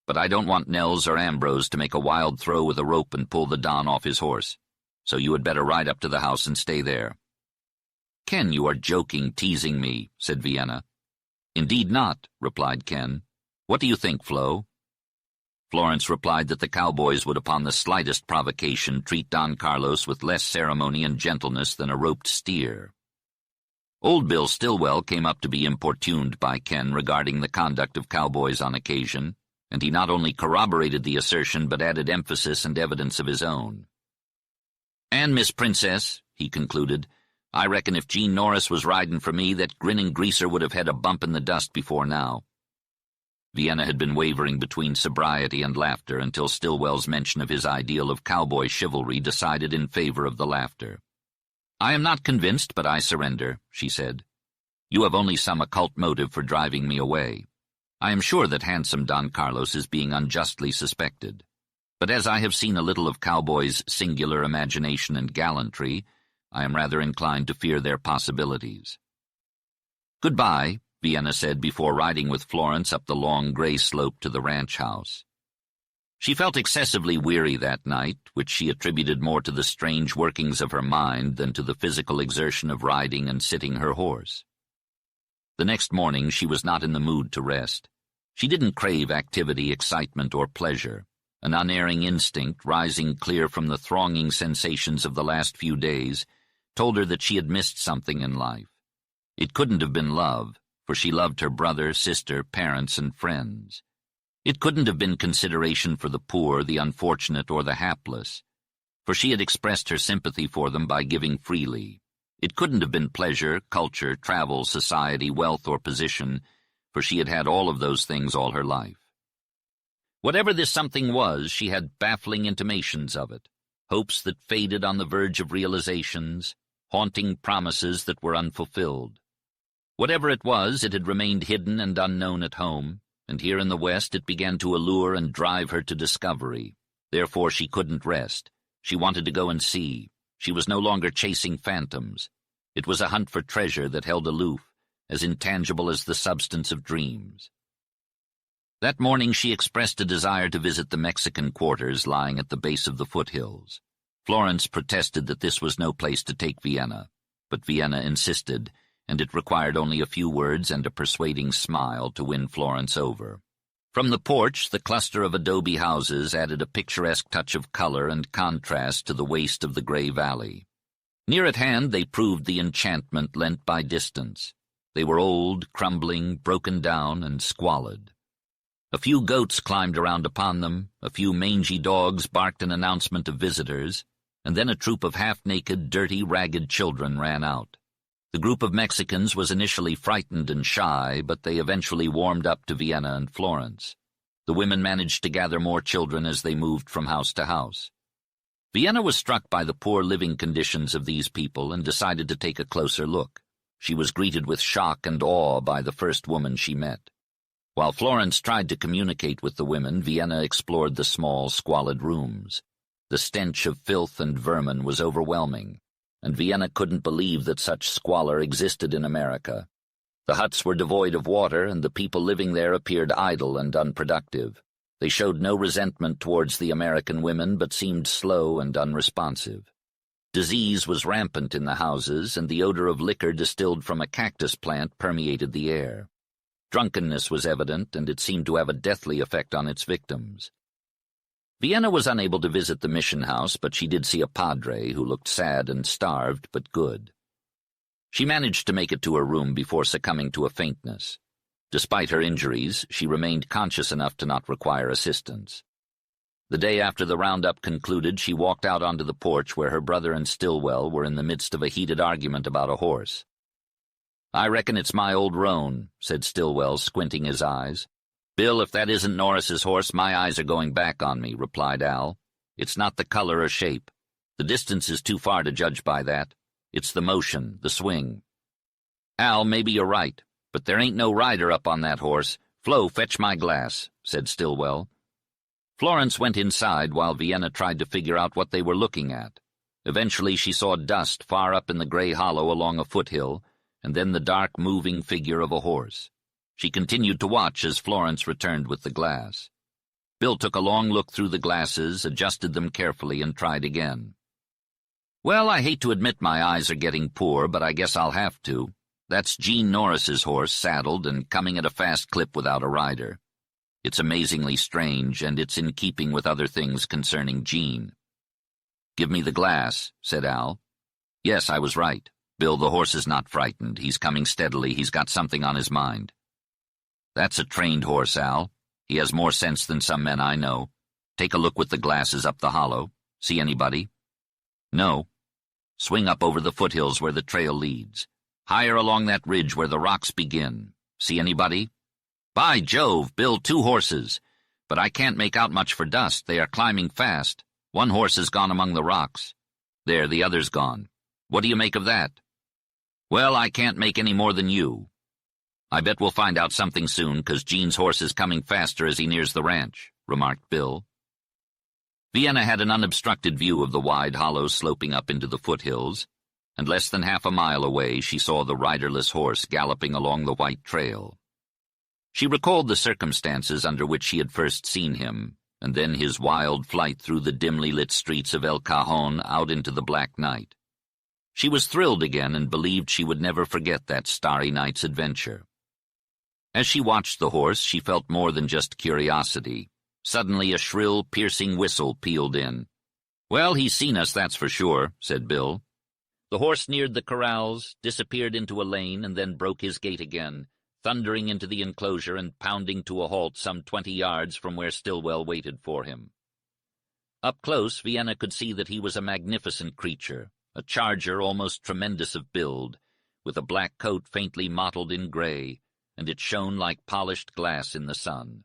but I don't want Nels or Ambrose to make a wild throw with a rope and pull the Don off his horse, so you had better ride up to the house and stay there." "Ken, you are joking, teasing me," said Vienna. "Indeed not," replied Ken. "What do you think, Flo?" Florence replied that the cowboys would upon the slightest provocation treat Don Carlos with less ceremony and gentleness than a roped steer. Old Bill Stillwell came up to be importuned by Ken regarding the conduct of cowboys on occasion, and he not only corroborated the assertion but added emphasis and evidence of his own. "And, Miss Princess," he concluded, "I reckon if Gene Norris was riding for me, that grinning greaser would have had a bump in the dust before now." Vienna had been wavering between sobriety and laughter until Stillwell's mention of his ideal of cowboy chivalry decided in favor of the laughter. "I am not convinced, but I surrender," she said. "You have only some occult motive for driving me away. I am sure that handsome Don Carlos is being unjustly suspected. But as I have seen a little of cowboys' singular imagination and gallantry, I am rather inclined to fear their possibilities." "Goodbye," Vienna said before riding with Florence up the long gray slope to the ranch house. She felt excessively weary that night, which she attributed more to the strange workings of her mind than to the physical exertion of riding and sitting her horse. The next morning she was not in the mood to rest. She didn't crave activity, excitement, or pleasure. An unerring instinct, rising clear from the thronging sensations of the last few days, told her that she had missed something in life. It couldn't have been love, for she loved her brother, sister, parents, and friends. It couldn't have been consideration for the poor, the unfortunate, or the hapless, for she had expressed her sympathy for them by giving freely. It couldn't have been pleasure, culture, travel, society, wealth, or position, for she had had all of those things all her life. Whatever this something was, she had baffling intimations of it, hopes that faded on the verge of realizations, haunting promises that were unfulfilled. Whatever it was, it had remained hidden and unknown at home, and here in the West it began to allure and drive her to discovery. Therefore she couldn't rest. She wanted to go and see. She was no longer chasing phantoms. It was a hunt for treasure that held aloof, as intangible as the substance of dreams. That morning she expressed a desire to visit the Mexican quarters lying at the base of the foothills. Florence protested that this was no place to take Vienna, but Vienna insisted, and it required only a few words and a persuading smile to win Florence over. From the porch, the cluster of adobe houses added a picturesque touch of color and contrast to the waste of the gray valley. Near at hand they proved the enchantment lent by distance. They were old, crumbling, broken down, and squalid. A few goats climbed around upon them, a few mangy dogs barked an announcement of visitors, and then a troop of half-naked, dirty, ragged children ran out. The group of Mexicans was initially frightened and shy, but they eventually warmed up to Vienna and Florence. The women managed to gather more children as they moved from house to house. Vienna was struck by the poor living conditions of these people and decided to take a closer look. She was greeted with shock and awe by the first woman she met. While Florence tried to communicate with the women, Vienna explored the small, squalid rooms. The stench of filth and vermin was overwhelming, and Vienna couldn't believe that such squalor existed in America. The huts were devoid of water, and the people living there appeared idle and unproductive. They showed no resentment towards the American women, but seemed slow and unresponsive. Disease was rampant in the houses, and the odor of liquor distilled from a cactus plant permeated the air. Drunkenness was evident, and it seemed to have a deathly effect on its victims. Vienna was unable to visit the mission house, but she did see a padre who looked sad and starved, but good. She managed to make it to her room before succumbing to a faintness. Despite her injuries, she remained conscious enough to not require assistance. The day after the roundup concluded, she walked out onto the porch where her brother and Stillwell were in the midst of a heated argument about a horse. "I reckon it's my old roan," said Stillwell, squinting his eyes. "Bill, if that isn't Norris's horse, my eyes are going back on me," replied Al. "It's not the color or shape. The distance is too far to judge by that. It's the motion, the swing." "Al, maybe you're right, but there ain't no rider up on that horse. Flo, fetch my glass," said Stillwell. Florence went inside while Vienna tried to figure out what they were looking at. Eventually she saw dust far up in the gray hollow along a foothill, and then the dark, moving figure of a horse. She continued to watch as Florence returned with the glass. Bill took a long look through the glasses, adjusted them carefully, and tried again. "Well, I hate to admit my eyes are getting poor, but I guess I'll have to. That's Gene Norris's horse, saddled and coming at a fast clip without a rider. It's amazingly strange, and it's in keeping with other things concerning Gene." "Give me the glass," said Al. "Yes, I was right. Bill, the horse is not frightened. He's coming steadily. He's got something on his mind." "That's a trained horse, Al. He has more sense than some men I know. Take a look with the glasses up the hollow. See anybody? No. Swing up over the foothills where the trail leads. Higher along that ridge where the rocks begin. See anybody? By Jove, Bill, 2 horses. But I can't make out much for dust. They are climbing fast. One horse has gone among the rocks. There, the other's gone. What do you make of that? Well, I can't make any more than you. I bet we'll find out something soon, 'cause Gene's horse is coming faster as he nears the ranch, remarked Bill. Vienna had an unobstructed view of the wide hollows sloping up into the foothills, and less than half a mile away she saw the riderless horse galloping along the white trail. She recalled the circumstances under which she had first seen him, and then his wild flight through the dimly lit streets of El Cajon out into the black night. She was thrilled again and believed she would never forget that starry night's adventure. As she watched the horse, she felt more than just curiosity. Suddenly a shrill, piercing whistle pealed in. "Well, he's seen us, that's for sure," said Bill. The horse neared the corrals, disappeared into a lane, and then broke his gait again, thundering into the enclosure and pounding to a halt some 20 yards from where Stillwell waited for him. Up close, Vienna could see that he was a magnificent creature, a charger almost tremendous of build, with a black coat faintly mottled in gray, and it shone like polished glass in the sun.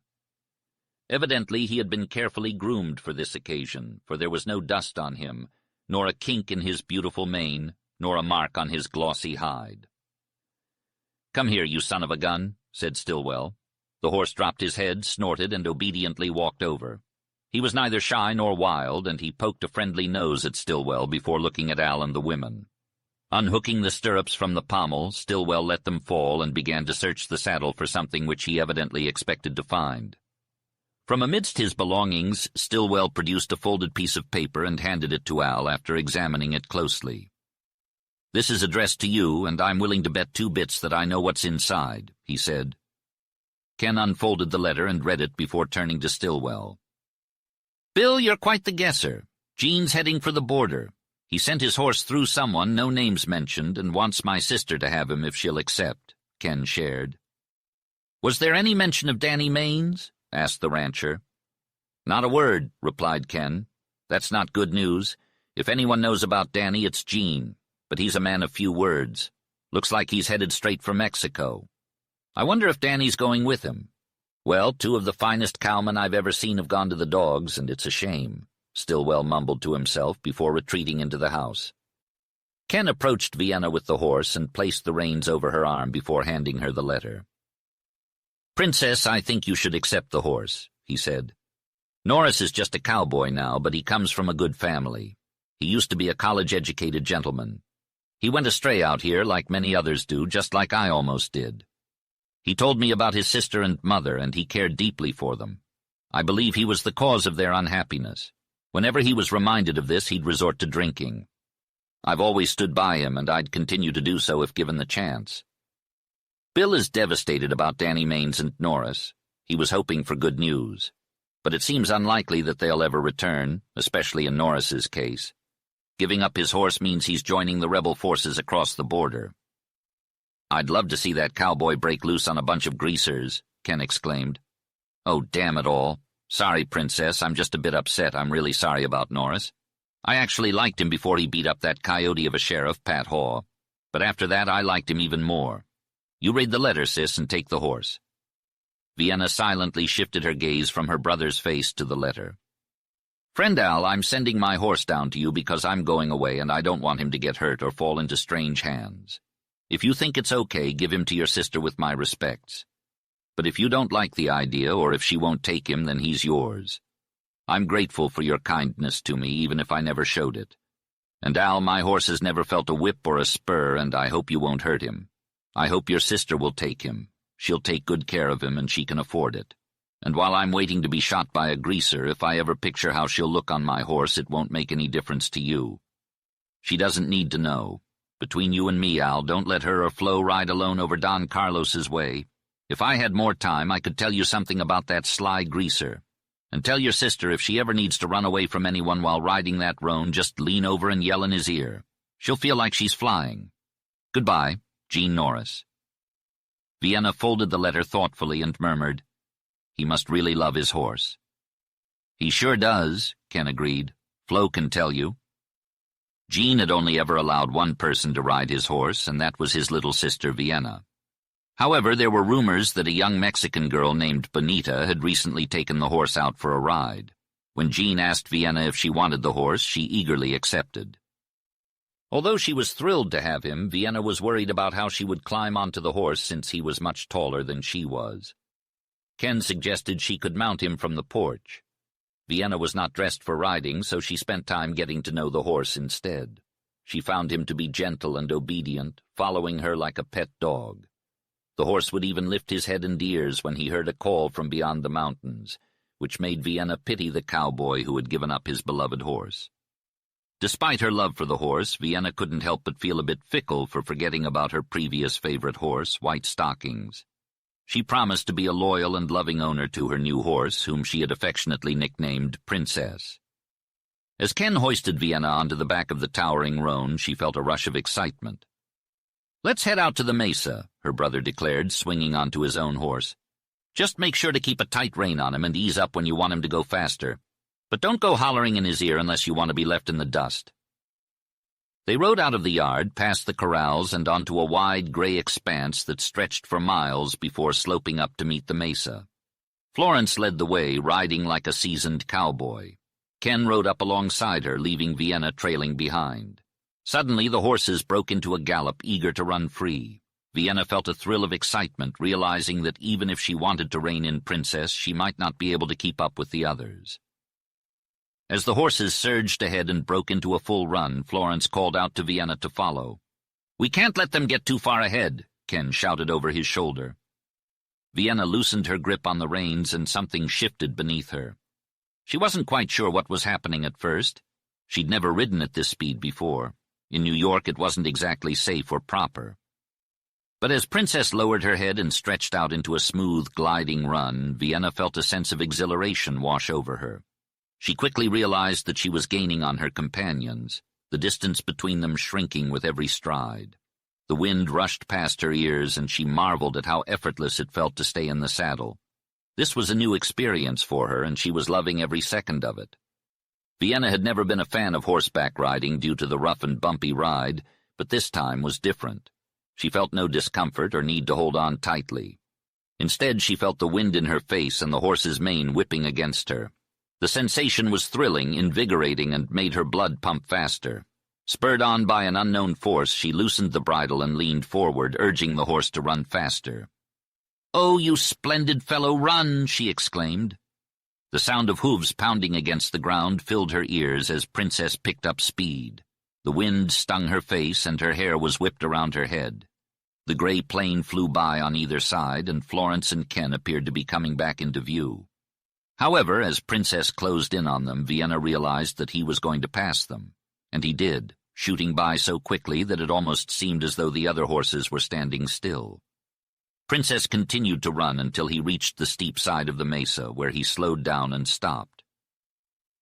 Evidently he had been carefully groomed for this occasion, for there was no dust on him, nor a kink in his beautiful mane, nor a mark on his glossy hide. "Come here, you son of a gun," said Stillwell. The horse dropped his head, snorted, and obediently walked over. He was neither shy nor wild, and he poked a friendly nose at Stillwell before looking at Al and the women. Unhooking the stirrups from the pommel, Stillwell let them fall and began to search the saddle for something which he evidently expected to find. From amidst his belongings, Stillwell produced a folded piece of paper and handed it to Al after examining it closely. "This is addressed to you, and I'm willing to bet 2 bits that I know what's inside," he said. Ken unfolded the letter and read it before turning to Stillwell. "Bill, you're quite the guesser. Gene's heading for the border. He sent his horse through someone, no names mentioned, and wants my sister to have him if she'll accept," Ken shared. "Was there any mention of Danny Maines?" asked the rancher. "Not a word," replied Ken. "That's not good news. If anyone knows about Danny, it's Gene, but he's a man of few words. Looks like he's headed straight for Mexico. I wonder if Danny's going with him. Well, 2 of the finest cowmen I've ever seen have gone to the dogs, and it's a shame," Stillwell mumbled to himself before retreating into the house. Ken approached Vienna with the horse and placed the reins over her arm before handing her the letter. "Princess, I think you should accept the horse," he said. "Norris is just a cowboy now, but he comes from a good family. He used to be a college-educated gentleman. He went astray out here like many others do, just like I almost did. He told me about his sister and mother, and he cared deeply for them. I believe he was the cause of their unhappiness. Whenever he was reminded of this, he'd resort to drinking. I've always stood by him, and I'd continue to do so if given the chance. Bill is devastated about Danny Maines and Norris. He was hoping for good news. But it seems unlikely that they'll ever return, especially in Norris's case. Giving up his horse means he's joining the rebel forces across the border." "I'd love to see that cowboy break loose on a bunch of greasers," Ken exclaimed. "Oh, damn it all. Sorry, Princess, I'm just a bit upset. I'm really sorry about Norris. I actually liked him before he beat up that coyote of a sheriff, Pat Haw. But after that, I liked him even more. You read the letter, sis, and take the horse." Vienna silently shifted her gaze from her brother's face to the letter. "Friend Al, I'm sending my horse down to you because I'm going away and I don't want him to get hurt or fall into strange hands. If you think it's okay, give him to your sister with my respects. But if you don't like the idea, or if she won't take him, then he's yours. I'm grateful for your kindness to me, even if I never showed it. And Al, my horse has never felt a whip or a spur, and I hope you won't hurt him. I hope your sister will take him. She'll take good care of him, and she can afford it. And while I'm waiting to be shot by a greaser, if I ever picture how she'll look on my horse, it won't make any difference to you. She doesn't need to know. Between you and me, Al, don't let her or Flo ride alone over Don Carlos's way. If I had more time, I could tell you something about that sly greaser. And tell your sister if she ever needs to run away from anyone while riding that roan, just lean over and yell in his ear. She'll feel like she's flying. Goodbye, Gene Norris." Vienna folded the letter thoughtfully and murmured, He must really love his horse. He sure does, Ken agreed. Flo can tell you. Gene had only ever allowed one person to ride his horse, and that was his little sister Vienna. However, there were rumors that a young Mexican girl named Bonita had recently taken the horse out for a ride. When Gene asked Vienna if she wanted the horse, she eagerly accepted. Although she was thrilled to have him, Vienna was worried about how she would climb onto the horse since he was much taller than she was. Ken suggested she could mount him from the porch. Vienna was not dressed for riding, so she spent time getting to know the horse instead. She found him to be gentle and obedient, following her like a pet dog. The horse would even lift his head and ears when he heard a call from beyond the mountains, which made Vienna pity the cowboy who had given up his beloved horse. Despite her love for the horse, Vienna couldn't help but feel a bit fickle for forgetting about her previous favorite horse, White Stockings. She promised to be a loyal and loving owner to her new horse, whom she had affectionately nicknamed Princess. As Ken hoisted Vienna onto the back of the towering roan, she felt a rush of excitement. "Let's head out to the mesa," her brother declared, swinging onto his own horse. "Just make sure to keep a tight rein on him and ease up when you want him to go faster. But don't go hollering in his ear unless you want to be left in the dust." They rode out of the yard, past the corrals, and onto a wide gray expanse that stretched for miles before sloping up to meet the mesa. Florence led the way, riding like a seasoned cowboy. Ken rode up alongside her, leaving Vienna trailing behind. Suddenly, the horses broke into a gallop, eager to run free. Vienna felt a thrill of excitement, realizing that even if she wanted to rein in Princess, she might not be able to keep up with the others. As the horses surged ahead and broke into a full run, Florence called out to Vienna to follow. "We can't let them get too far ahead," Ken shouted over his shoulder. Vienna loosened her grip on the reins and something shifted beneath her. She wasn't quite sure what was happening at first. She'd never ridden at this speed before. In New York, it wasn't exactly safe or proper. But as Princess lowered her head and stretched out into a smooth, gliding run, Vienna felt a sense of exhilaration wash over her. She quickly realized that she was gaining on her companions, the distance between them shrinking with every stride. The wind rushed past her ears, and she marveled at how effortless it felt to stay in the saddle. This was a new experience for her, and she was loving every second of it. Vienna had never been a fan of horseback riding due to the rough and bumpy ride, but this time was different. She felt no discomfort or need to hold on tightly. Instead, she felt the wind in her face and the horse's mane whipping against her. The sensation was thrilling, invigorating, and made her blood pump faster. Spurred on by an unknown force, she loosened the bridle and leaned forward, urging the horse to run faster. "Oh, you splendid fellow, run!" she exclaimed. The sound of hooves pounding against the ground filled her ears as Princess picked up speed. The wind stung her face, and her hair was whipped around her head. The gray plane flew by on either side, and Florence and Ken appeared to be coming back into view. However, as Princess closed in on them, Vienna realized that he was going to pass them. And he did, shooting by so quickly that it almost seemed as though the other horses were standing still. Princess continued to run until he reached the steep side of the mesa, where he slowed down and stopped.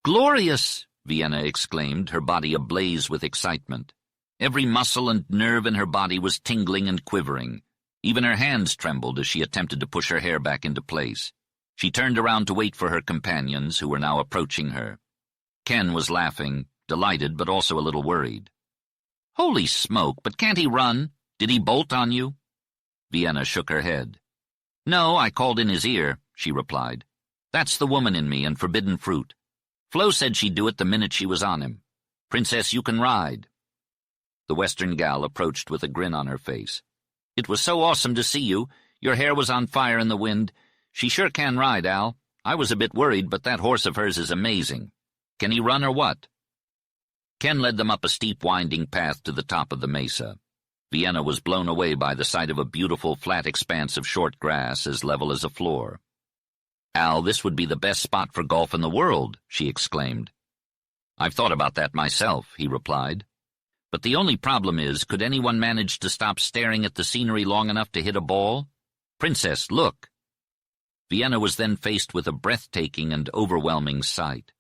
"Glorious!" Vienna exclaimed, her body ablaze with excitement. Every muscle and nerve in her body was tingling and quivering. Even her hands trembled as she attempted to push her hair back into place. She turned around to wait for her companions, who were now approaching her. Ken was laughing, delighted but also a little worried. "Holy smoke, but can't he run? Did he bolt on you?" Vienna shook her head. "No, I called in his ear," she replied. "That's the woman in me and forbidden fruit. Flo said she'd do it the minute she was on him. Princess, you can ride." The Western gal approached with a grin on her face. "It was so awesome to see you. Your hair was on fire in the wind. She sure can ride, Al. I was a bit worried, but that horse of hers is amazing. Can he run or what?" Ken led them up a steep, winding path to the top of the mesa. Vienna was blown away by the sight of a beautiful, flat expanse of short grass as level as a floor. "Al, this would be the best spot for golf in the world," she exclaimed. "I've thought about that myself," he replied. "But the only problem is, could anyone manage to stop staring at the scenery long enough to hit a ball? Princess, look!" Vienna was then faced with a breathtaking and overwhelming sight.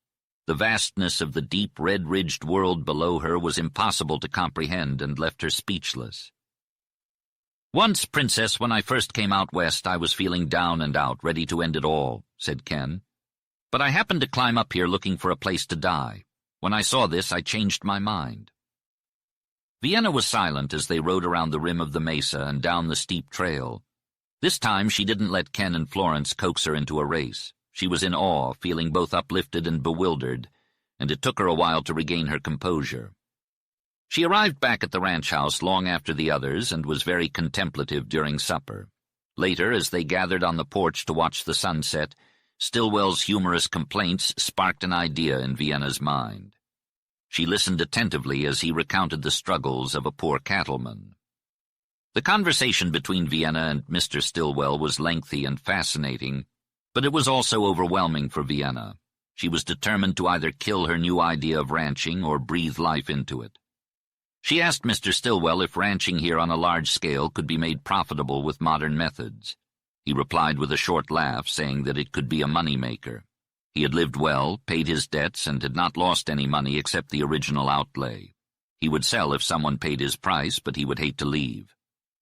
The vastness of the deep, red-ridged world below her was impossible to comprehend and left her speechless. "Once, Princess, when I first came out west, I was feeling down and out, ready to end it all," said Ken. "But I happened to climb up here looking for a place to die. When I saw this, I changed my mind." Vienna was silent as they rode around the rim of the mesa and down the steep trail. This time she didn't let Ken and Florence coax her into a race. She was in awe, feeling both uplifted and bewildered, and it took her a while to regain her composure. She arrived back at the ranch house long after the others and was very contemplative during supper. Later, as they gathered on the porch to watch the sunset, Stillwell's humorous complaints sparked an idea in Vienna's mind. She listened attentively as he recounted the struggles of a poor cattleman. The conversation between Vienna and Mr. Stillwell was lengthy and fascinating, but it was also overwhelming for Vienna. She was determined to either kill her new idea of ranching or breathe life into it. She asked Mr. Stillwell if ranching here on a large scale could be made profitable with modern methods. He replied with a short laugh, saying that it could be a money-maker. He had lived well, paid his debts, and had not lost any money except the original outlay. He would sell if someone paid his price, but he would hate to leave.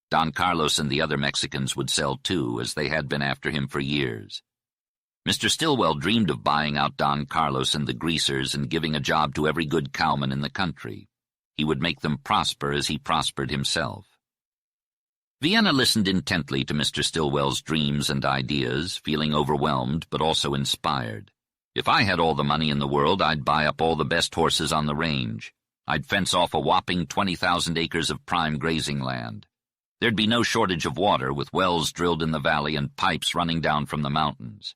Don Carlos and the other Mexicans would sell too, as they had been after him for years. Mr. Stillwell dreamed of buying out Don Carlos and the greasers and giving a job to every good cowman in the country. He would make them prosper as he prospered himself. Vienna listened intently to Mr. Stillwell's dreams and ideas, feeling overwhelmed but also inspired. "If I had all the money in the world, I'd buy up all the best horses on the range. I'd fence off a whopping 20,000 acres of prime grazing land. There'd be no shortage of water, with wells drilled in the valley and pipes running down from the mountains.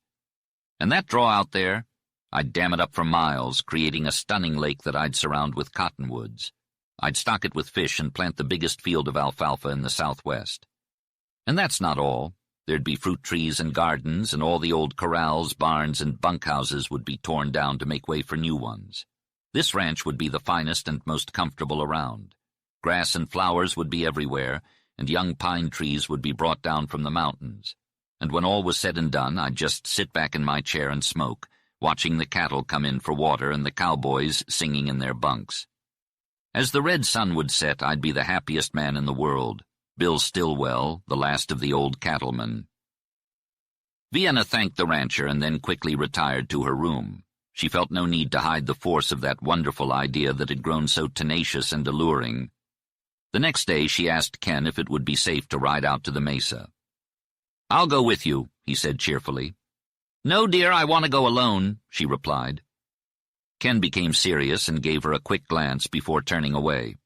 And that draw out there, I'd dam it up for miles, creating a stunning lake that I'd surround with cottonwoods. I'd stock it with fish and plant the biggest field of alfalfa in the Southwest. And that's not all. There'd be fruit trees and gardens, and all the old corrals, barns, and bunkhouses would be torn down to make way for new ones. This ranch would be the finest and most comfortable around. Grass and flowers would be everywhere, and young pine trees would be brought down from the mountains. And when all was said and done, I'd just sit back in my chair and smoke, watching the cattle come in for water and the cowboys singing in their bunks. As the red sun would set, I'd be the happiest man in the world, Bill Stillwell, the last of the old cattlemen." Vienna thanked the rancher and then quickly retired to her room. She felt no need to hide the force of that wonderful idea that had grown so tenacious and alluring. The next day she asked Ken if it would be safe to ride out to the mesa. "I'll go with you," he said cheerfully. "No, dear, I want to go alone," she replied. Ken became serious and gave her a quick glance before turning away.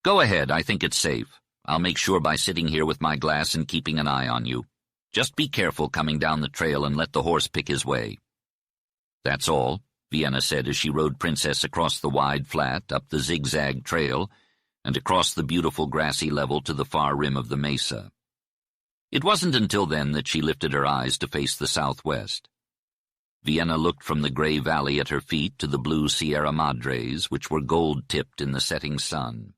"Go ahead, I think it's safe. I'll make sure by sitting here with my glass and keeping an eye on you. Just be careful coming down the trail and let the horse pick his way." "That's all," Vienna said as she rode Princess across the wide flat, up the zigzag trail, and across the beautiful grassy level to the far rim of the mesa. It wasn't until then that she lifted her eyes to face the southwest. Vienna looked from the gray valley at her feet to the blue Sierra Madres, which were gold-tipped in the setting sun.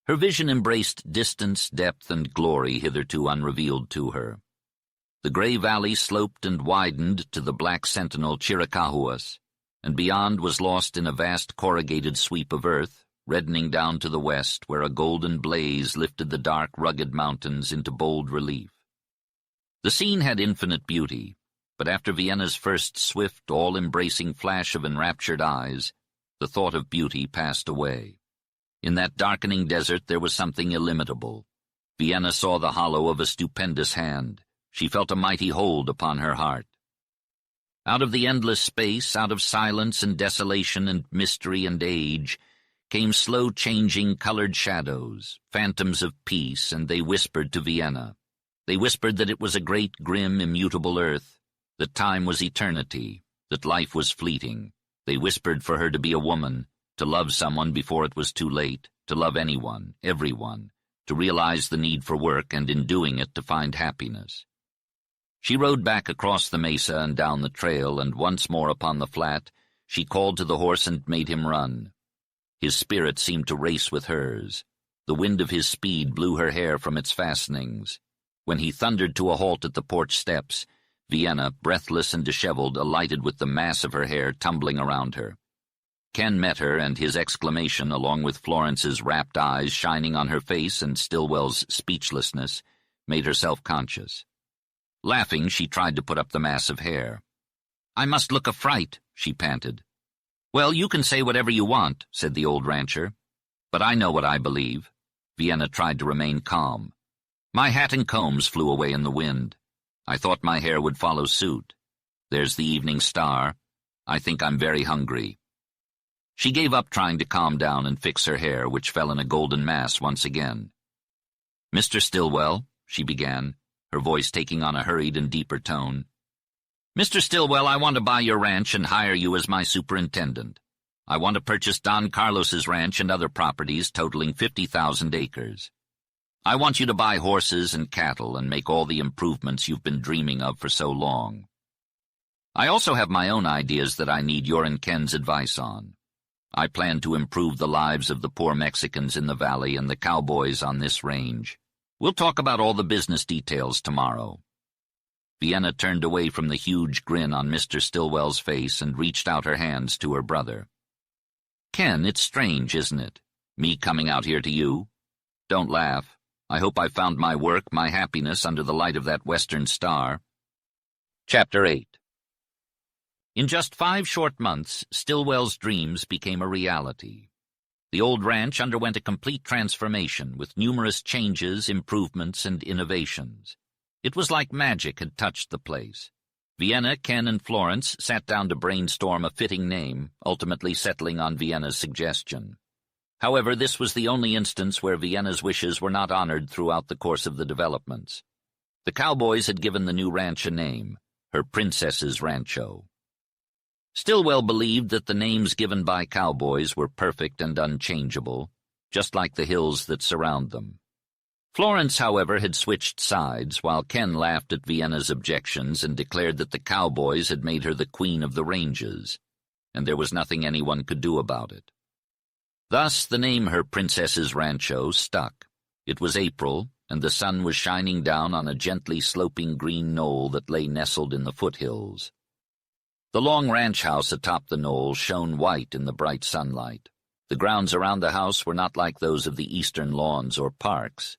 Her vision embraced distance, depth, and glory hitherto unrevealed to her. The gray valley sloped and widened to the black sentinel Chiricahuas, and beyond was lost in a vast corrugated sweep of earth, reddening down to the west, where a golden blaze lifted the dark, rugged mountains into bold relief. The scene had infinite beauty, but after Vienna's first swift, all-embracing flash of enraptured eyes, the thought of beauty passed away. In that darkening desert there was something illimitable. Vienna saw the hollow of a stupendous hand. She felt a mighty hold upon her heart. Out of the endless space, out of silence and desolation and mystery and age, came slow-changing colored shadows, phantoms of peace, and they whispered to Vienna. They whispered that it was a great, grim, immutable earth, that time was eternity, that life was fleeting. They whispered for her to be a woman, to love someone before it was too late, to love anyone, everyone, to realize the need for work and in doing it to find happiness. She rode back across the mesa and down the trail, and once more upon the flat, she called to the horse and made him run. His spirit seemed to race with hers. The wind of his speed blew her hair from its fastenings. When he thundered to a halt at the porch steps, Vienna, breathless and disheveled, alighted with the mass of her hair tumbling around her. Ken met her, and his exclamation, along with Florence's rapt eyes shining on her face and Stillwell's speechlessness, made her self-conscious. Laughing, she tried to put up the mass of hair. "I must look a fright," she panted. "Well, you can say whatever you want," said the old rancher. "But I know what I believe." Vienna tried to remain calm. "My hat and combs flew away in the wind. I thought my hair would follow suit. There's the evening star. I think I'm very hungry." She gave up trying to calm down and fix her hair, which fell in a golden mass once again. "Mr. Stillwell," she began, her voice taking on a hurried and deeper tone. "Mr. Stillwell, I want to buy your ranch and hire you as my superintendent. I want to purchase Don Carlos's ranch and other properties totaling 50,000 acres. I want you to buy horses and cattle and make all the improvements you've been dreaming of for so long. I also have my own ideas that I need your and Ken's advice on. I plan to improve the lives of the poor Mexicans in the valley and the cowboys on this range. We'll talk about all the business details tomorrow." Vienna turned away from the huge grin on Mr. Stillwell's face and reached out her hands to her brother. "Ken, it's strange, isn't it? Me coming out here to you? Don't laugh. I hope I found my work, my happiness, under the light of that western star." Chapter 8. In just 5 short months, Stillwell's dreams became a reality. The old ranch underwent a complete transformation, with numerous changes, improvements, and innovations. It was like magic had touched the place. Vienna, Ken, and Florence sat down to brainstorm a fitting name, ultimately settling on Vienna's suggestion. However, this was the only instance where Vienna's wishes were not honored throughout the course of the developments. The cowboys had given the new ranch a name, her Princess's Rancho. Stillwell believed that the names given by cowboys were perfect and unchangeable, just like the hills that surround them. Florence, however, had switched sides, while Ken laughed at Vienna's objections and declared that the cowboys had made her the queen of the ranges, and there was nothing anyone could do about it. Thus, the name Her Princess's Rancho stuck. It was April, and the sun was shining down on a gently sloping green knoll that lay nestled in the foothills. The long ranch house atop the knoll shone white in the bright sunlight. The grounds around the house were not like those of the eastern lawns or parks.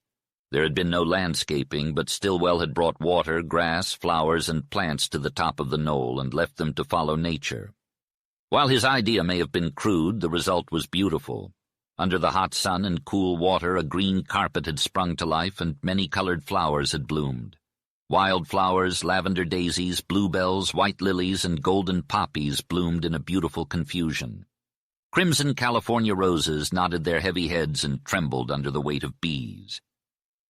There had been no landscaping, but Stillwell had brought water, grass, flowers, and plants to the top of the knoll and left them to follow nature. While his idea may have been crude, the result was beautiful. Under the hot sun and cool water, a green carpet had sprung to life and many-colored flowers had bloomed. Wildflowers, lavender daisies, bluebells, white lilies, and golden poppies bloomed in a beautiful confusion. Crimson California roses nodded their heavy heads and trembled under the weight of bees.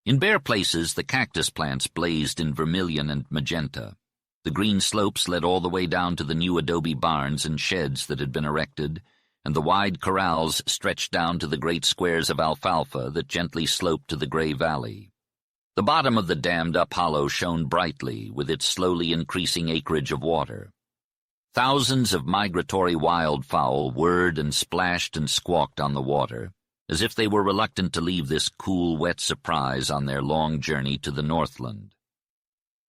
In bare places, the cactus plants blazed in vermilion and magenta. The green slopes led all the way down to the new adobe barns and sheds that had been erected, and the wide corrals stretched down to the great squares of alfalfa that gently sloped to the gray valley. The bottom of the dammed-up hollow shone brightly with its slowly increasing acreage of water. Thousands of migratory wildfowl whirred and splashed and squawked on the water, as if they were reluctant to leave this cool, wet surprise on their long journey to the Northland.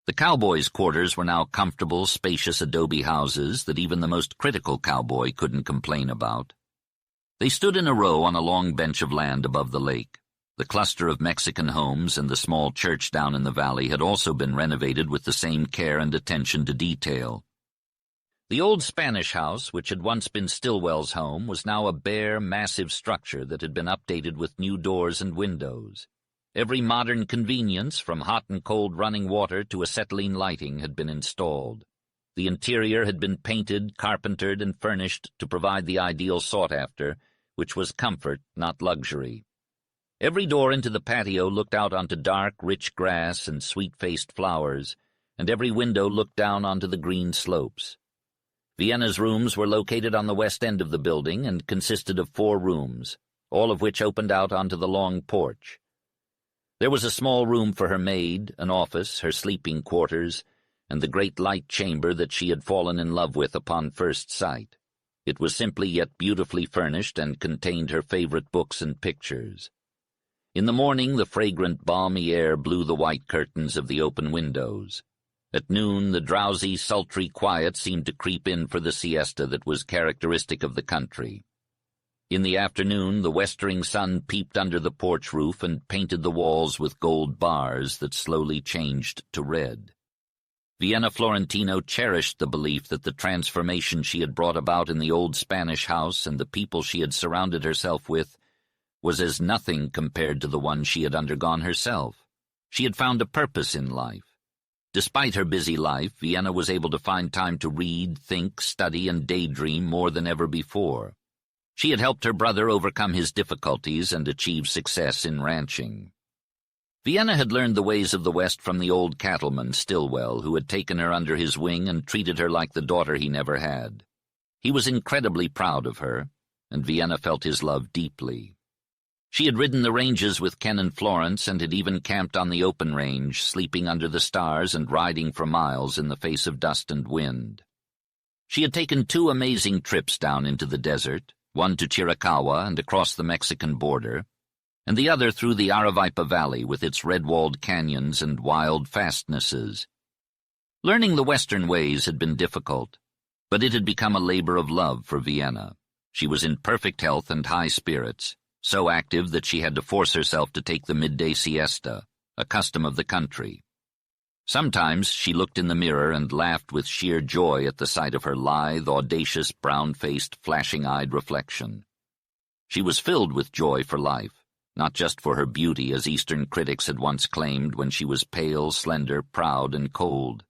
The cowboys' quarters were now comfortable, spacious adobe houses that even the most critical cowboy couldn't complain about. They stood in a row on a long bench of land above the lake. The cluster of Mexican homes and the small church down in the valley had also been renovated with the same care and attention to detail. The old Spanish house, which had once been Stillwell's home, was now a bare, massive structure that had been updated with new doors and windows. Every modern convenience, from hot and cold running water to acetylene lighting, had been installed. The interior had been painted, carpentered, and furnished to provide the ideal sought-after, which was comfort, not luxury. Every door into the patio looked out onto dark, rich grass and sweet-faced flowers, and every window looked down onto the green slopes. Vienna's rooms were located on the west end of the building and consisted of 4 rooms, all of which opened out onto the long porch. There was a small room for her maid, an office, her sleeping quarters, and the great light chamber that she had fallen in love with upon first sight. It was simply yet beautifully furnished and contained her favorite books and pictures. In the morning, the fragrant, balmy air blew the white curtains of the open windows. At noon, the drowsy, sultry quiet seemed to creep in for the siesta that was characteristic of the country. In the afternoon, the westering sun peeped under the porch roof and painted the walls with gold bars that slowly changed to red. Vienna Florentino cherished the belief that the transformation she had brought about in the old Spanish house and the people she had surrounded herself with was as nothing compared to the one she had undergone herself. She had found a purpose in life. Despite her busy life, Vienna was able to find time to read, think, study, and daydream more than ever before. She had helped her brother overcome his difficulties and achieve success in ranching. Vienna had learned the ways of the West from the old cattleman, Stillwell, who had taken her under his wing and treated her like the daughter he never had. He was incredibly proud of her, and Vienna felt his love deeply. She had ridden the ranges with Ken and Florence and had even camped on the open range, sleeping under the stars and riding for miles in the face of dust and wind. She had taken 2 amazing trips down into the desert, one to Chiricahua and across the Mexican border, and the other through the Aravaipa Valley with its red-walled canyons and wild fastnesses. Learning the Western ways had been difficult, but it had become a labor of love for Vienna. She was in perfect health and high spirits, so active that she had to force herself to take the midday siesta, a custom of the country. Sometimes she looked in the mirror and laughed with sheer joy at the sight of her lithe, audacious, brown-faced, flashing-eyed reflection. She was filled with joy for life, not just for her beauty as Eastern critics had once claimed when she was pale, slender, proud, and cold.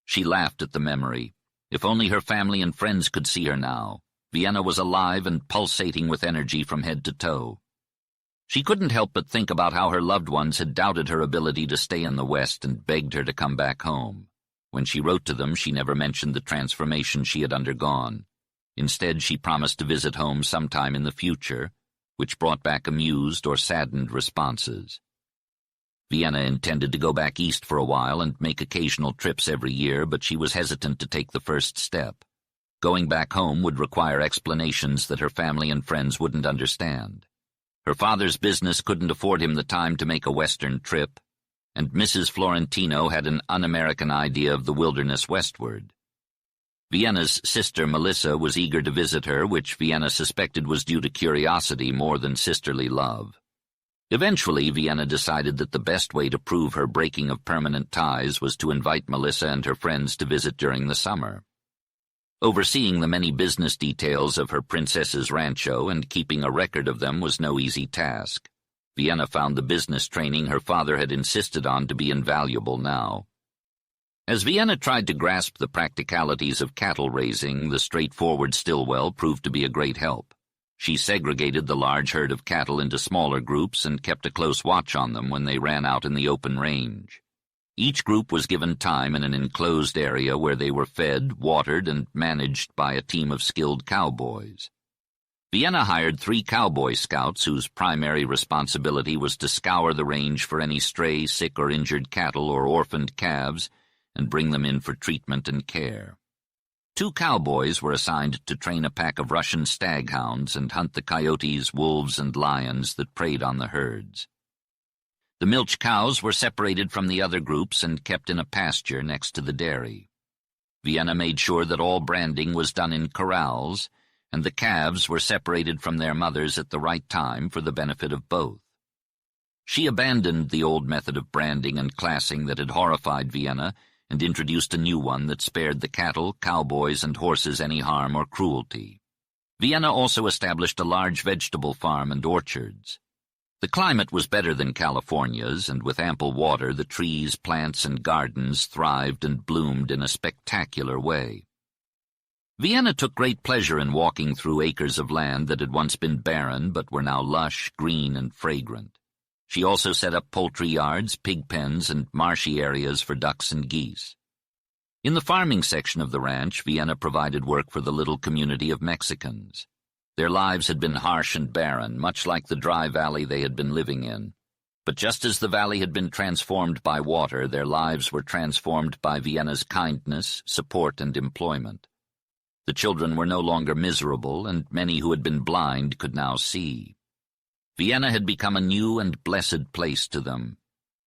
She laughed at the memory. If only her family and friends could see her now. Vienna was alive and pulsating with energy from head to toe. She couldn't help but think about how her loved ones had doubted her ability to stay in the West and begged her to come back home. When she wrote to them, she never mentioned the transformation she had undergone. Instead, she promised to visit home sometime in the future, which brought back amused or saddened responses. Vienna intended to go back east for a while and make occasional trips every year, but she was hesitant to take the first step. Going back home would require explanations that her family and friends wouldn't understand. Her father's business couldn't afford him the time to make a Western trip, and Mrs. Florentino had an un-American idea of the wilderness westward. Vienna's sister Melissa was eager to visit her, which Vienna suspected was due to curiosity more than sisterly love. Eventually, Vienna decided that the best way to prove her breaking of permanent ties was to invite Melissa and her friends to visit during the summer. Overseeing the many business details of her princess's rancho and keeping a record of them was no easy task. Vienna found the business training her father had insisted on to be invaluable now. As Vienna tried to grasp the practicalities of cattle raising, the straightforward Stillwell proved to be a great help. She segregated the large herd of cattle into smaller groups and kept a close watch on them when they ran out in the open range. Each group was given time in an enclosed area where they were fed, watered, and managed by a team of skilled cowboys. Vienna hired 3 cowboy scouts whose primary responsibility was to scour the range for any stray, sick, or injured cattle or orphaned calves and bring them in for treatment and care. 2 cowboys were assigned to train a pack of Russian staghounds and hunt the coyotes, wolves, and lions that preyed on the herds. The milch cows were separated from the other groups and kept in a pasture next to the dairy. Vienna made sure that all branding was done in corrals, and the calves were separated from their mothers at the right time for the benefit of both. She abandoned the old method of branding and classing that had horrified Vienna and introduced a new one that spared the cattle, cowboys, and horses any harm or cruelty. Vienna also established a large vegetable farm and orchards. The climate was better than California's, and with ample water, the trees, plants, and gardens thrived and bloomed in a spectacular way. Vienna took great pleasure in walking through acres of land that had once been barren but were now lush, green, and fragrant. She also set up poultry yards, pig pens, and marshy areas for ducks and geese. In the farming section of the ranch, Vienna provided work for the little community of Mexicans. Their lives had been harsh and barren, much like the dry valley they had been living in. But just as the valley had been transformed by water, their lives were transformed by Vienna's kindness, support, and employment. The children were no longer miserable, and many who had been blind could now see. Vienna had become a new and blessed place to them.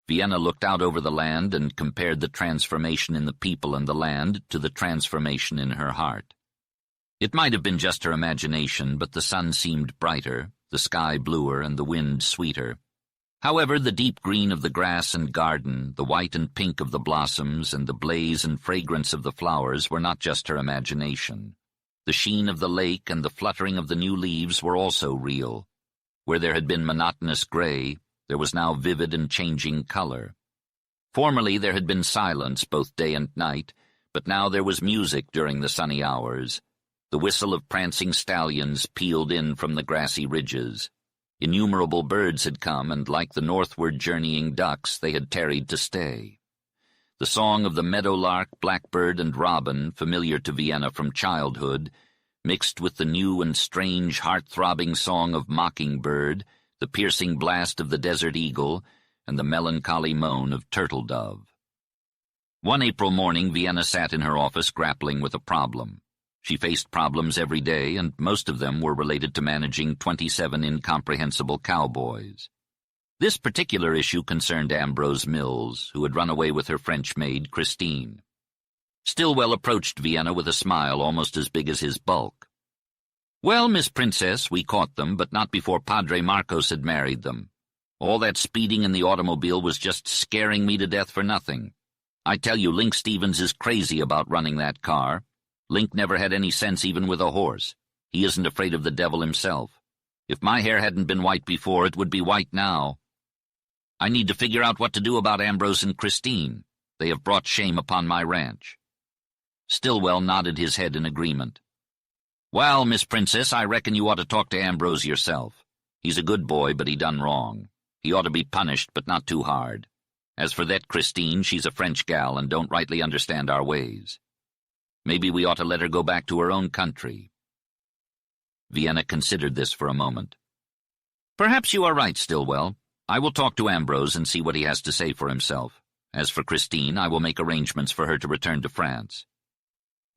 Vienna looked out over the land and compared the transformation in the people and the land to the transformation in her heart. It might have been just her imagination, but the sun seemed brighter, the sky bluer, and the wind sweeter. However, the deep green of the grass and garden, the white and pink of the blossoms, and the blaze and fragrance of the flowers were not just her imagination. The sheen of the lake and the fluttering of the new leaves were also real. Where there had been monotonous gray, there was now vivid and changing color. Formerly there had been silence both day and night, but now there was music during the sunny hours. The whistle of prancing stallions pealed in from the grassy ridges. Innumerable birds had come, and like the northward journeying ducks, they had tarried to stay. The song of the meadowlark, blackbird, and robin, familiar to Vienna from childhood, mixed with the new and strange heart-throbbing song of mockingbird, the piercing blast of the desert eagle, and the melancholy moan of turtle-dove. One April morning, Vienna sat in her office grappling with a problem. She faced problems every day, and most of them were related to managing 27 incomprehensible cowboys. This particular issue concerned Ambrose Mills, who had run away with her French maid, Christine. Stillwell approached Vienna with a smile almost as big as his bulk. "Well, Miss Princess, we caught them, but not before Padre Marcos had married them. All that speeding in the automobile was just scaring me to death for nothing. I tell you, Link Stevens is crazy about running that car. Link never had any sense even with a horse. He isn't afraid of the devil himself. If my hair hadn't been white before, it would be white now. I need to figure out what to do about Ambrose and Christine. They have brought shame upon my ranch." Stillwell nodded his head in agreement. "Well, Miss Princess, I reckon you ought to talk to Ambrose yourself. He's a good boy, but he done wrong. He ought to be punished, but not too hard. As for that Christine, she's a French gal and don't rightly understand our ways. Maybe we ought to let her go back to her own country." Vienna considered this for a moment. "Perhaps you are right, Stillwell. I will talk to Ambrose and see what he has to say for himself. As for Christine, I will make arrangements for her to return to France."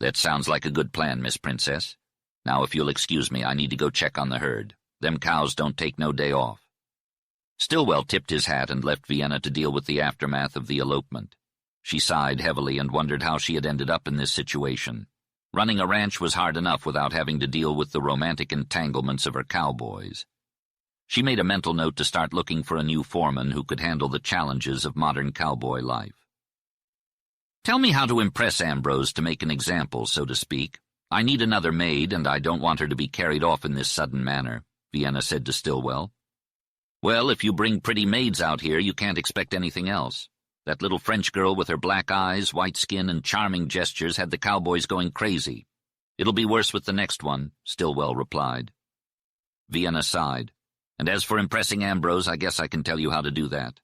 "That sounds like a good plan, Miss Princess. Now, if you'll excuse me, I need to go check on the herd. Them cows don't take no day off." Stillwell tipped his hat and left Vienna to deal with the aftermath of the elopement. She sighed heavily and wondered how she had ended up in this situation. Running a ranch was hard enough without having to deal with the romantic entanglements of her cowboys. She made a mental note to start looking for a new foreman who could handle the challenges of modern cowboy life. "Tell me how to impress Ambrose to make an example, so to speak. I need another maid, and I don't want her to be carried off in this sudden manner," Vienna said to Stillwell. "Well, if you bring pretty maids out here, you can't expect anything else. That little French girl with her black eyes, white skin, and charming gestures had the cowboys going crazy. It'll be worse with the next one," Stillwell replied. Vienna sighed. "And as for impressing Ambrose, I guess I can tell you how to do that.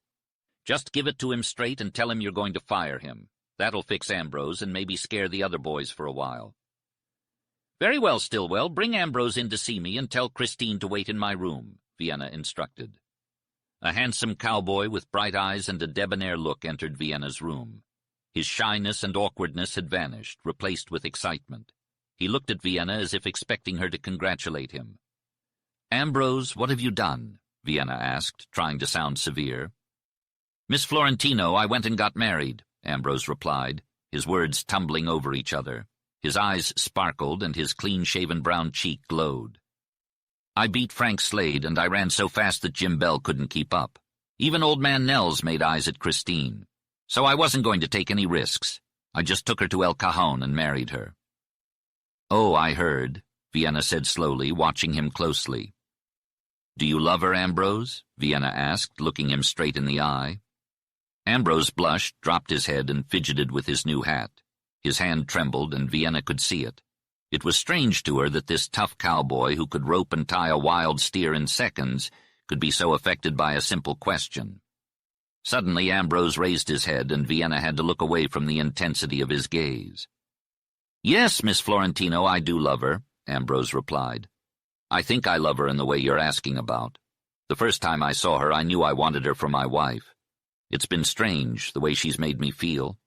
Just give it to him straight and tell him you're going to fire him. That'll fix Ambrose and maybe scare the other boys for a while." "Very well, Stillwell, bring Ambrose in to see me and tell Christine to wait in my room," Vienna instructed. A handsome cowboy with bright eyes and a debonair look entered Vienna's room. His shyness and awkwardness had vanished, replaced with excitement. He looked at Vienna as if expecting her to congratulate him. "Ambrose, what have you done?" Vienna asked, trying to sound severe. "Miss Florentino, I went and got married," Ambrose replied, his words tumbling over each other. His eyes sparkled and his clean-shaven brown cheek glowed. "I beat Frank Slade, and I ran so fast that Jim Bell couldn't keep up. Even old man Nels made eyes at Christine. So I wasn't going to take any risks. I just took her to El Cajon and married her." "Oh, I heard," Vienna said slowly, watching him closely. "Do you love her, Ambrose?" Vienna asked, looking him straight in the eye. Ambrose blushed, dropped his head, and fidgeted with his new hat. His hand trembled, and Vienna could see it. It was strange to her that this tough cowboy who could rope and tie a wild steer in seconds could be so affected by a simple question. Suddenly Ambrose raised his head, and Vienna had to look away from the intensity of his gaze. "Yes, Miss Florentino, I do love her," Ambrose replied. "I think I love her in the way you're asking about. The first time I saw her, I knew I wanted her for my wife. It's been strange, the way she's made me feel.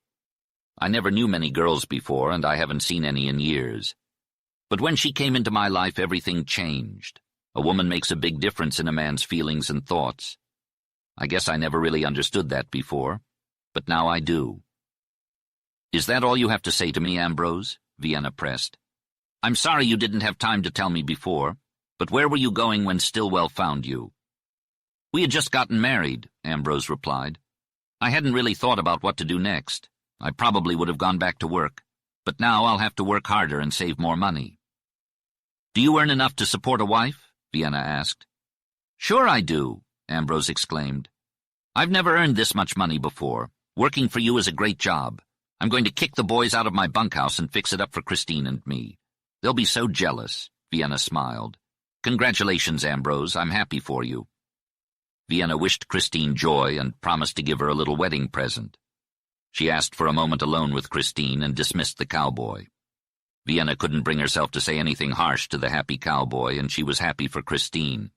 I never knew many girls before, and I haven't seen any in years. But when she came into my life, everything changed. A woman makes a big difference in a man's feelings and thoughts. I guess I never really understood that before, but now I do." "Is that all you have to say to me, Ambrose?" Vienna pressed. "I'm sorry you didn't have time to tell me before, but where were you going when Stillwell found you?" "We had just gotten married," Ambrose replied. "I hadn't really thought about what to do next. I probably would have gone back to work, but now I'll have to work harder and save more money." "Do you earn enough to support a wife?" Vienna asked. "Sure I do," Ambrose exclaimed. "I've never earned this much money before. Working for you is a great job. I'm going to kick the boys out of my bunkhouse and fix it up for Christine and me. They'll be so jealous," Vienna smiled. "Congratulations, Ambrose. I'm happy for you." Vienna wished Christine joy and promised to give her a little wedding present. She asked for a moment alone with Christine and dismissed the cowboy. Vienna couldn't bring herself to say anything harsh to the happy cowboy, and she was happy for Christine.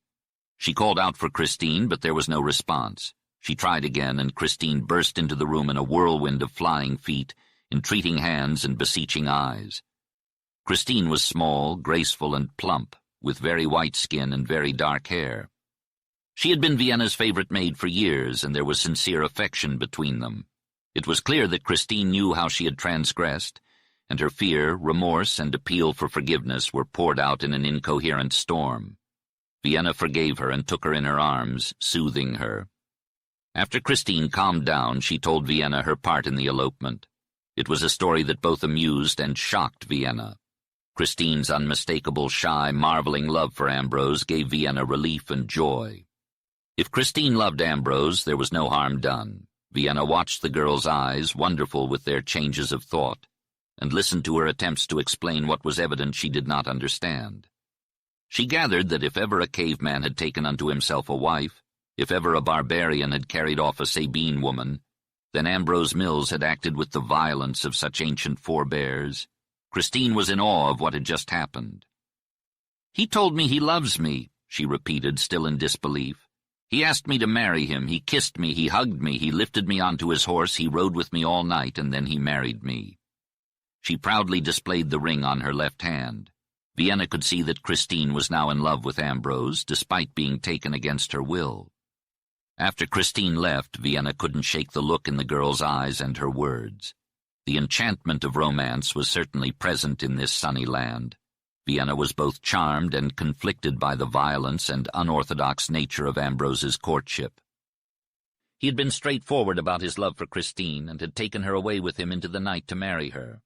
She called out for Christine, but there was no response. She tried again, and Christine burst into the room in a whirlwind of flying feet, entreating hands and beseeching eyes. Christine was small, graceful, and plump, with very white skin and very dark hair. She had been Vienna's favorite maid for years, and there was sincere affection between them. It was clear that Christine knew how she had transgressed, and her fear, remorse, and appeal for forgiveness were poured out in an incoherent storm. Vienna forgave her and took her in her arms, soothing her. After Christine calmed down, she told Vienna her part in the elopement. It was a story that both amused and shocked Vienna. Christine's unmistakable, shy, marveling love for Ambrose gave Vienna relief and joy. If Christine loved Ambrose, there was no harm done. Vienna watched the girl's eyes, wonderful with their changes of thought, and listened to her attempts to explain what was evident she did not understand. She gathered that if ever a caveman had taken unto himself a wife, if ever a barbarian had carried off a Sabine woman, then Ambrose Mills had acted with the violence of such ancient forebears. Christine was in awe of what had just happened. "He told me he loves me," she repeated, still in disbelief. "He asked me to marry him, he kissed me, he hugged me, he lifted me onto his horse, he rode with me all night, and then he married me." She proudly displayed the ring on her left hand. Vienna could see that Christine was now in love with Ambrose, despite being taken against her will. After Christine left, Vienna couldn't shake the look in the girl's eyes and her words. The enchantment of romance was certainly present in this sunny land. Vienna was both charmed and conflicted by the violence and unorthodox nature of Ambrose's courtship. He had been straightforward about his love for Christine and had taken her away with him into the night to marry her.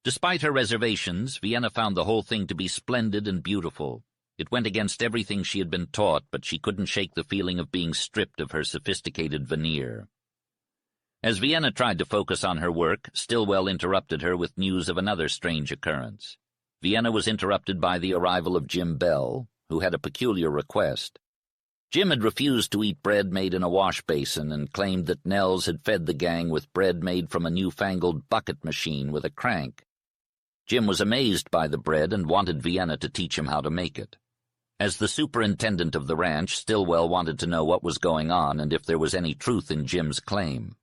Despite her reservations, Vienna found the whole thing to be splendid and beautiful. It went against everything she had been taught, but she couldn't shake the feeling of being stripped of her sophisticated veneer. As Vienna tried to focus on her work, Stillwell interrupted her with news of another strange occurrence. Vienna was interrupted by the arrival of Jim Bell, who had a peculiar request. Jim had refused to eat bread made in a wash basin and claimed that Nels had fed the gang with bread made from a newfangled bucket machine with a crank. Jim was amazed by the bread and wanted Vienna to teach him how to make it. As the superintendent of the ranch, Stillwell wanted to know what was going on and if there was any truth in Jim's claim.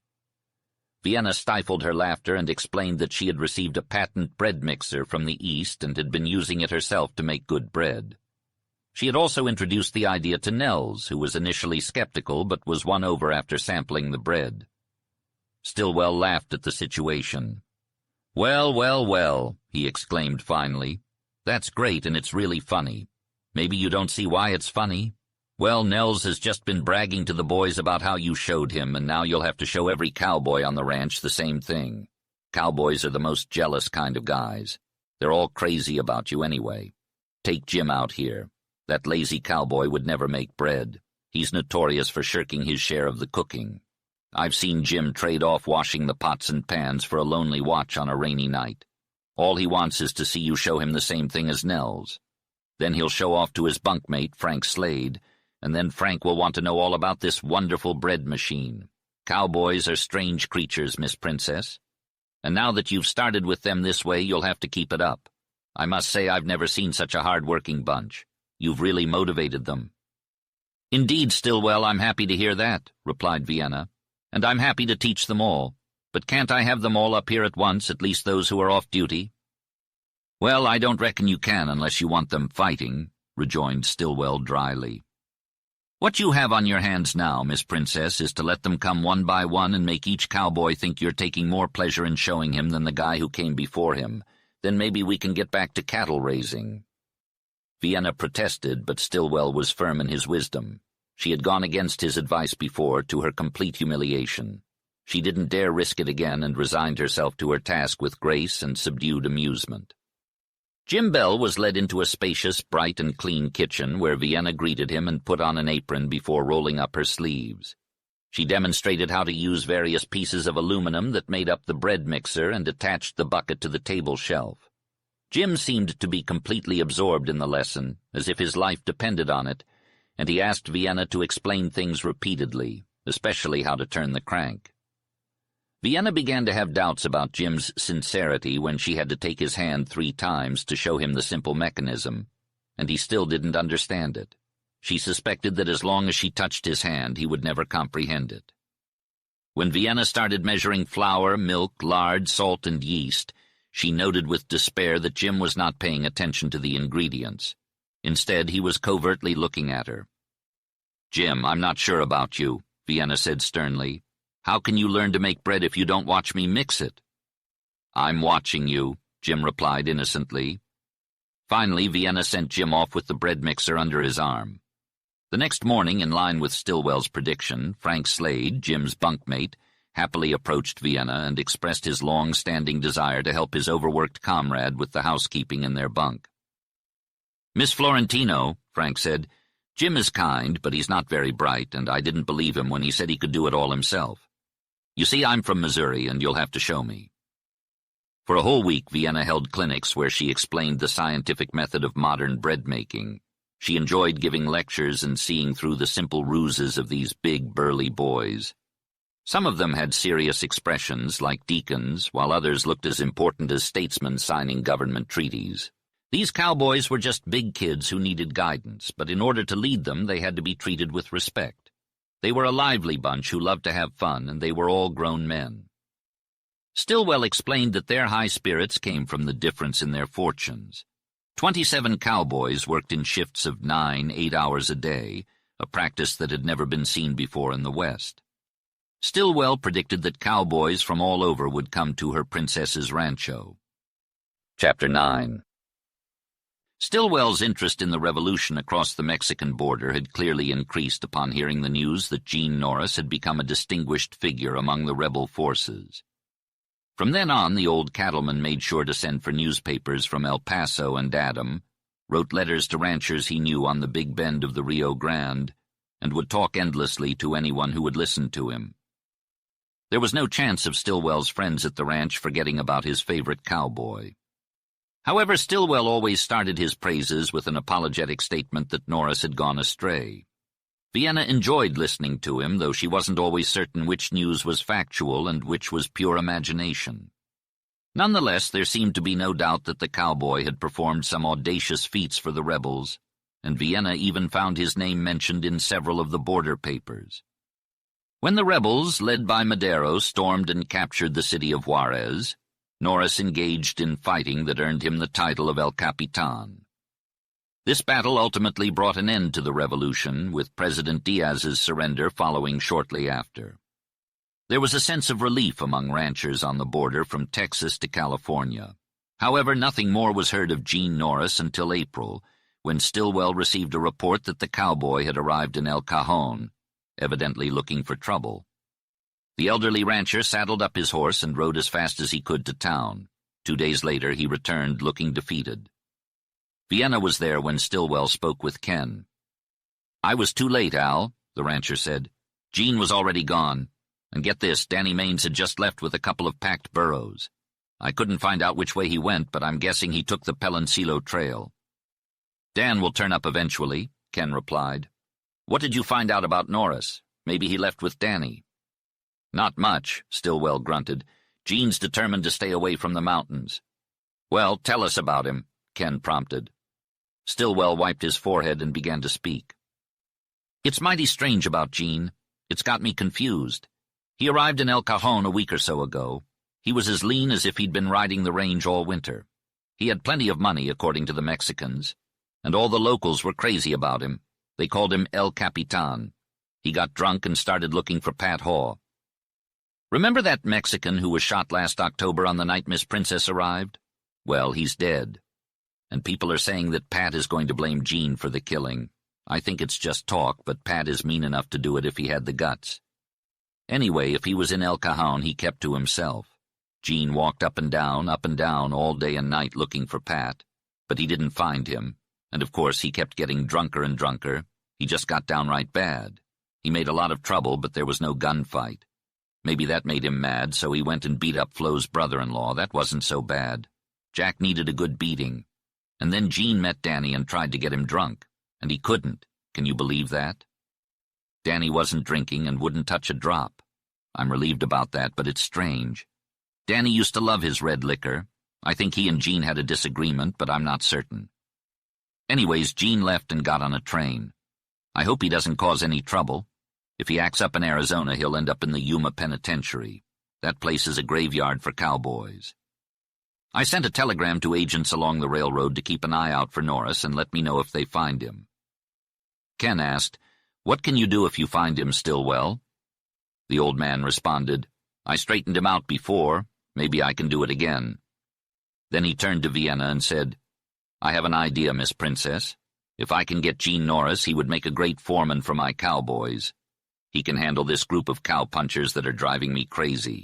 Vienna stifled her laughter and explained that she had received a patent bread mixer from the East and had been using it herself to make good bread. She had also introduced the idea to Nels, who was initially skeptical but was won over after sampling the bread. Stillwell laughed at the situation. "Well, well, well," he exclaimed finally. "That's great, and it's really funny. Maybe you don't see why it's funny. Well, Nels has just been bragging to the boys about how you showed him, and now you'll have to show every cowboy on the ranch the same thing. Cowboys are the most jealous kind of guys. They're all crazy about you anyway. Take Jim out here. That lazy cowboy would never make bread. He's notorious for shirking his share of the cooking. I've seen Jim trade off washing the pots and pans for a lonely watch on a rainy night. All he wants is to see you show him the same thing as Nels. Then he'll show off to his bunkmate, Frank Slade, and then Frank will want to know all about this wonderful bread machine. Cowboys are strange creatures, Miss Princess. And now that you've started with them this way, you'll have to keep it up. I must say I've never seen such a hard-working bunch. You've really motivated them." "Indeed, Stillwell, I'm happy to hear that," replied Vienna. "And I'm happy to teach them all. But can't I have them all up here at once, at least those who are off duty?" "Well, I don't reckon you can unless you want them fighting," rejoined Stillwell dryly. What you have on your hands now, Miss Princess, is to let them come one by one and make each cowboy think you're taking more pleasure in showing him than the guy who came before him. Then maybe we can get back to cattle raising." Vienna protested, but Stillwell was firm in his wisdom. She had gone against his advice before, to her complete humiliation. She didn't dare risk it again and resigned herself to her task with grace and subdued amusement. Jim Bell was led into a spacious, bright and clean kitchen where Vienna greeted him and put on an apron before rolling up her sleeves. She demonstrated how to use various pieces of aluminum that made up the bread mixer and attached the bucket to the table shelf. Jim seemed to be completely absorbed in the lesson, as if his life depended on it, and he asked Vienna to explain things repeatedly, especially how to turn the crank. Vienna began to have doubts about Jim's sincerity when she had to take his hand 3 times to show him the simple mechanism, and he still didn't understand it. She suspected that as long as she touched his hand, he would never comprehend it. When Vienna started measuring flour, milk, lard, salt, and yeast, she noted with despair that Jim was not paying attention to the ingredients. Instead, he was covertly looking at her. "Jim, I'm not sure about you," Vienna said sternly. "How can you learn to make bread if you don't watch me mix it?" "I'm watching you," Jim replied innocently. Finally, Vienna sent Jim off with the bread mixer under his arm. The next morning, in line with Stillwell's prediction, Frank Slade, Jim's bunkmate, happily approached Vienna and expressed his long-standing desire to help his overworked comrade with the housekeeping in their bunk. "Miss Florentino," Frank said, "Jim is kind, but he's not very bright, and I didn't believe him when he said he could do it all himself. You see, I'm from Missouri, and you'll have to show me." For a whole week, Vienna held clinics where she explained the scientific method of modern bread-making. She enjoyed giving lectures and seeing through the simple ruses of these big, burly boys. Some of them had serious expressions, like deacons, while others looked as important as statesmen signing government treaties. These cowboys were just big kids who needed guidance, but in order to lead them, they had to be treated with respect. They were a lively bunch who loved to have fun, and they were all grown men. Stillwell explained that their high spirits came from the difference in their fortunes. 27 cowboys worked in shifts of 9, 8 hours a day, a practice that had never been seen before in the West. Stillwell predicted that cowboys from all over would come to her princess's rancho. Chapter 9. Stillwell's interest in the revolution across the Mexican border had clearly increased upon hearing the news that Gene Norris had become a distinguished figure among the rebel forces. From then on, the old cattleman made sure to send for newspapers from El Paso and Adam, wrote letters to ranchers he knew on the Big Bend of the Rio Grande, and would talk endlessly to anyone who would listen to him. There was no chance of Stillwell's friends at the ranch forgetting about his favorite cowboy. However, Stillwell always started his praises with an apologetic statement that Norris had gone astray. Vienna enjoyed listening to him, though she wasn't always certain which news was factual and which was pure imagination. Nonetheless, there seemed to be no doubt that the cowboy had performed some audacious feats for the rebels, and Vienna even found his name mentioned in several of the border papers. When the rebels, led by Madero, stormed and captured the city of Juarez, Norris engaged in fighting that earned him the title of El Capitan. This battle ultimately brought an end to the revolution, with President Diaz's surrender following shortly after. There was a sense of relief among ranchers on the border from Texas to California. However, nothing more was heard of Gene Norris until April, when Stillwell received a report that the cowboy had arrived in El Cajon, evidently looking for trouble. The elderly rancher saddled up his horse and rode as fast as he could to town. 2 days later, he returned looking defeated. Vienna was there when Stillwell spoke with Ken. "I was too late, Al," the rancher said. "Gene was already gone. And get this, Danny Maines had just left with a couple of packed burros. I couldn't find out which way he went, but I'm guessing he took the Peloncillo Trail." "Dan will turn up eventually," Ken replied. "What did you find out about Norris? Maybe he left with Danny." "Not much," Stillwell grunted. "Gene's determined to stay away from the mountains." "Well, tell us about him," Ken prompted. Stillwell wiped his forehead and began to speak. "It's mighty strange about Gene. It's got me confused. He arrived in El Cajon a week or so ago. He was as lean as if he'd been riding the range all winter. He had plenty of money, according to the Mexicans, and all the locals were crazy about him. They called him El Capitan. He got drunk and started looking for Pat Haw. Remember that Mexican who was shot last October on the night Miss Princess arrived? Well, he's dead. And people are saying that Pat is going to blame Jean for the killing. I think it's just talk, but Pat is mean enough to do it if he had the guts. Anyway, if he was in El Cajon, he kept to himself. Jean walked up and down all day and night looking for Pat, but he didn't find him, and of course he kept getting drunker and drunker. He just got downright bad. He made a lot of trouble, but there was no gunfight. Maybe that made him mad, so he went and beat up Flo's brother-in-law. That wasn't so bad. Jack needed a good beating. And then Jean met Danny and tried to get him drunk, and he couldn't. Can you believe that? Danny wasn't drinking and wouldn't touch a drop. I'm relieved about that, but it's strange. Danny used to love his red liquor. I think he and Jean had a disagreement, but I'm not certain. Anyways, Jean left and got on a train. I hope he doesn't cause any trouble. If he acts up in Arizona, he'll end up in the Yuma Penitentiary. That place is a graveyard for cowboys. I sent a telegram to agents along the railroad to keep an eye out for Norris and let me know if they find him. Ken asked, "What can you do if you find him, Stillwell?" The old man responded, "I straightened him out before. Maybe I can do it again." Then he turned to Vienna and said, "I have an idea, Miss Princess. If I can get Gene Norris, he would make a great foreman for my cowboys. He can handle this group of cowpunchers that are driving me crazy."